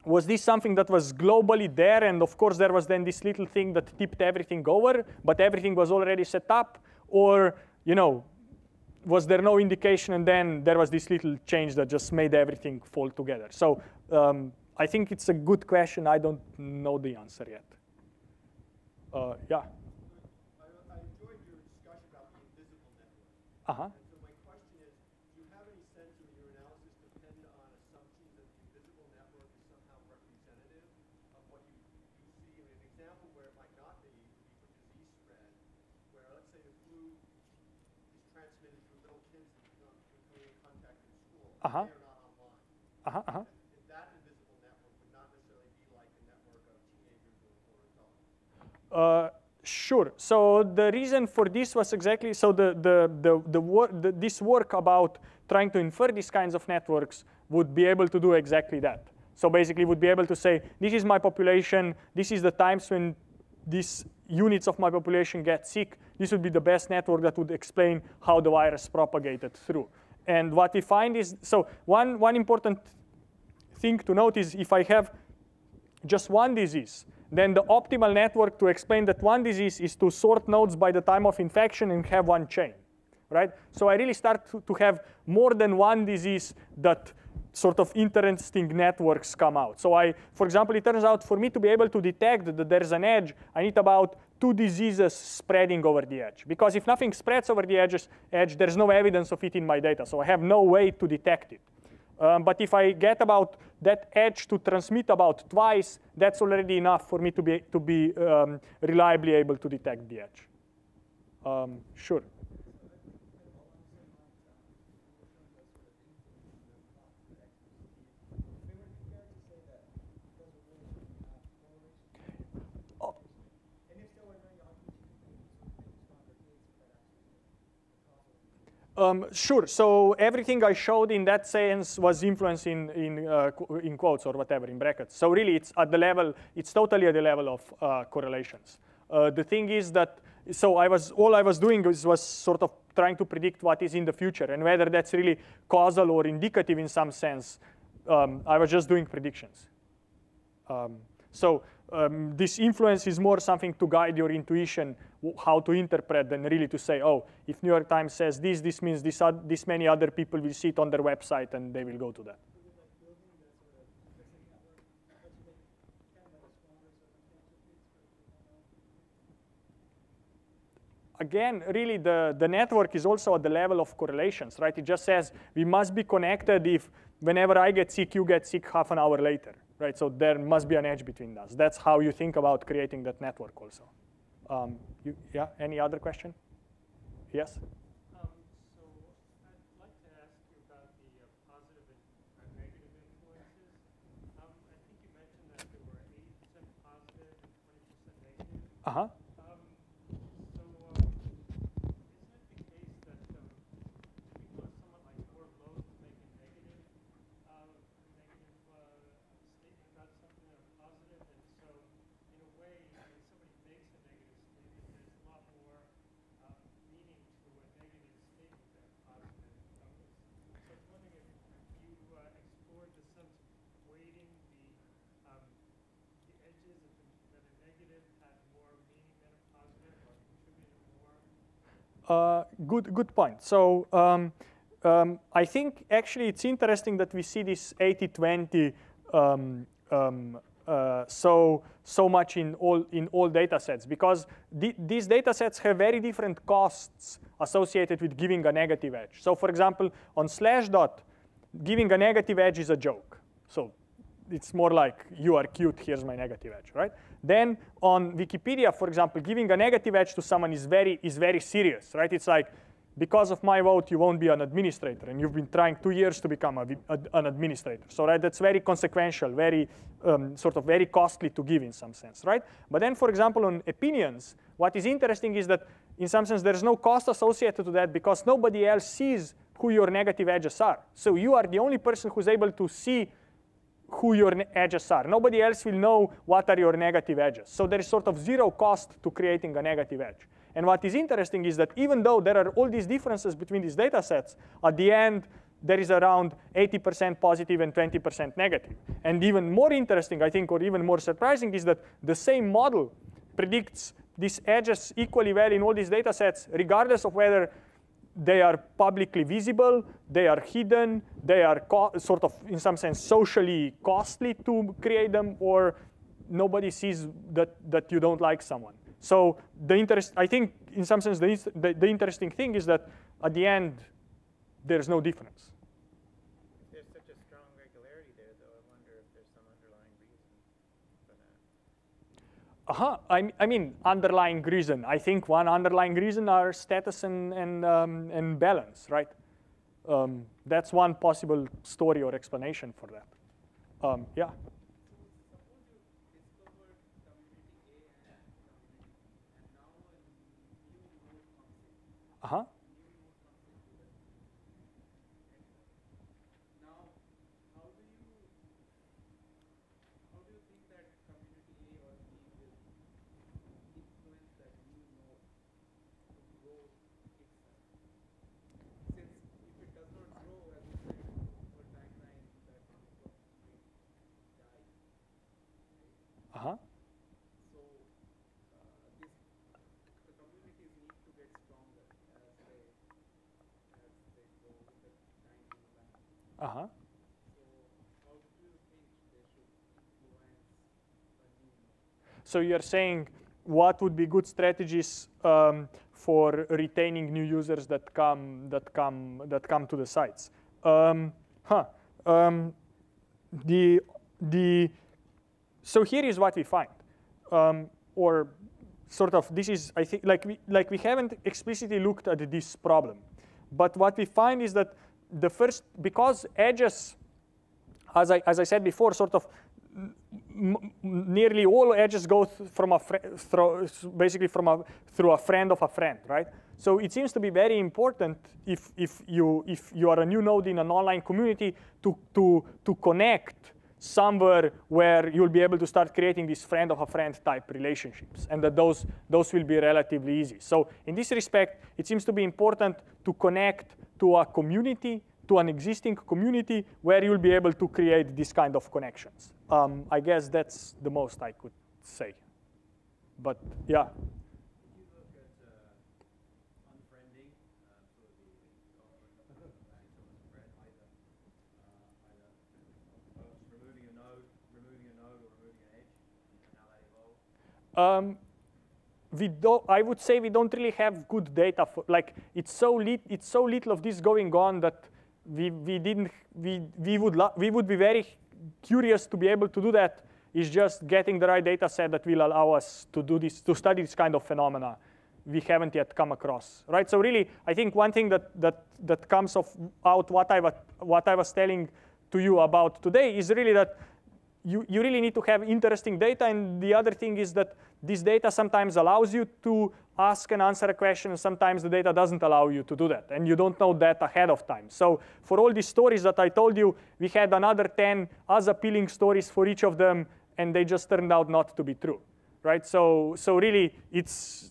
Was this something that was globally there, and of course there was then this little thing that tipped everything over, but everything was already set up, or was there no indication and then there was this little change that just made everything fall together? So I think it's a good question. I don't know the answer yet. Yeah. I enjoyed your discussion about the invisible network. So my question is, do you have any sense of your analysis depend on assumptions that the invisible network is somehow representative of what you see? An example where it might not be would be for disease spread, where let's say the flu is transmitted through little kids that come in contact in school. They are not online. That invisible network would not necessarily be like a network of teenagers or adults. Sure. So the reason for this was exactly, so this work about trying to infer these kinds of networks would be able to do exactly that. So basically would be able to say, this is my population, this is the times when these units of my population get sick, this would be the best network that would explain how the virus propagated through. And what we find is, so one important thing to note is, if I have just one disease, then the optimal network to explain that one disease is to sort nodes by the time of infection and have one chain, right? So I really start to have more than one disease that sort of interesting networks come out. So for example, it turns out for me to be able to detect that there's an edge, I need about 2 diseases spreading over the edge. Because if nothing spreads over the edge, there's no evidence of it in my data. So I have no way to detect it. But if I get about that edge to transmit about twice, that's already enough for me to be reliably able to detect the edge. Sure. Sure. So everything I showed in that sense was influenced in quotes or whatever, in brackets. So really, it's at the level. It's totally at the level of correlations. The thing is that all I was doing was sort of trying to predict what is in the future and whether that's really causal or indicative in some sense. I was just doing predictions. So this influence is more something to guide your intuition, how to interpret, than really to say, oh, if New York Times says this, this means this many other people will see it on their website and they will go to that. Again, really, the network is also at the level of correlations, right? It just says we must be connected if whenever I get sick, you get sick half an hour later, right? So there must be an edge between us. That's how you think about creating that network also. Yeah, any other question? Yes? So I'd like to ask you about the positive and negative influences. I think you mentioned that there were 80% positive and 20% negative. Uh-huh. Good point. So I think actually it's interesting that we see this 80-20 so much in all data sets, because these data sets have very different costs associated with giving a negative edge. So for example, on Slashdot, giving a negative edge is a joke. So it's more like, you are cute, here's my negative edge, right? Then on Wikipedia, for example, giving a negative edge to someone is very serious, right? It's like, because of my vote, you won't be an administrator, and you've been trying 2 years to become an administrator. So right, that's very consequential, very sort of very costly to give in some sense, right? But then, for example, on opinions, what is interesting is that in some sense there's no cost associated to that, because nobody else sees who your negative edges are. So you are the only person who's able to see who your edges are. Nobody else will know what are your negative edges. So there is sort of zero cost to creating a negative edge. And what is interesting is that even though there are all these differences between these data sets, at the end, there is around 80% positive and 20% negative. And even more interesting, I think, or even more surprising, is that the same model predicts these edges equally well in all these data sets, regardless of whether they are publicly visible, they are hidden, they are sort of, in some sense, socially costly to create them, or nobody sees that you don't like someone. So I think, in some sense, the interesting thing is that at the end, there's no difference. There's such a strong regularity there, though. I wonder if there's some underlying reason for that. I mean, underlying reason. I think one underlying reason are status and balance, right? That's one possible story or explanation for that. Yeah. Uh-huh. Now, how do you think that community A or B will influence that new node to grow itself? Since if it does not grow, as you said, over timeline, that network might die. Right? Uh-huh. Uh-huh. So you're saying what would be good strategies for retaining new users that come to the sites? So here is what we find, or sort of this is, I think, like we haven't explicitly looked at this problem, but what we find is that because edges, as I said before, sort of nearly all edges go through a friend of a friend, right? So it seems to be very important if you are a new node in an online community to connect somewhere where you'll be able to start creating these friend of a friend type relationships, and that those will be relatively easy. So in this respect, it seems to be important to connect to a community, to an existing community where you'll be able to create this kind of connections. I guess that's the most I say. But yeah. Did you look at unfriending sort of the removing a node or removing an edge, and how that evolved? I would say we don't really have good data for, like, it's so little of this going on that we would be very curious to be able to do that. Is just getting the right data set that will allow us to do this, to study this kind of phenomena we haven't yet come across, right? So really, I think one thing that comes out what I was telling to you about today is really that you really need to have interesting data, and the other thing is that this data sometimes allows you to ask and answer a question, and sometimes the data doesn't allow you to do that, and you don't know that ahead of time. So for all these stories that I told you, we had another 10 as appealing stories for each of them, and they just turned out not to be true, right? So really, it's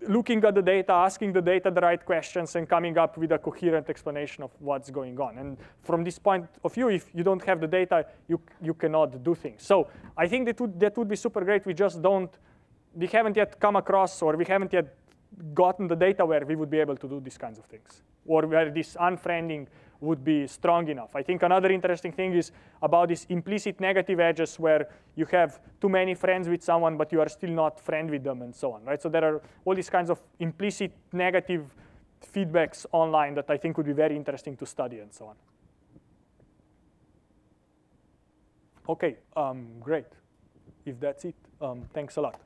looking at the data, asking the data the right questions, and coming up with a coherent explanation of what's going on. And from this point of view, if you don't have the data, you cannot do things. So I think that would be super great. We haven't yet come across, or we haven't yet gotten the data where we would be able to do these kinds of things, or where this unfriending would be strong enough. I think another interesting thing is about these implicit negative edges where you have too many friends with someone, but you are still not friend with them, and so on, right? So there are all these kinds of implicit negative feedbacks online that I think would be very interesting to study, and so on. Okay, great. If that's it, thanks a lot.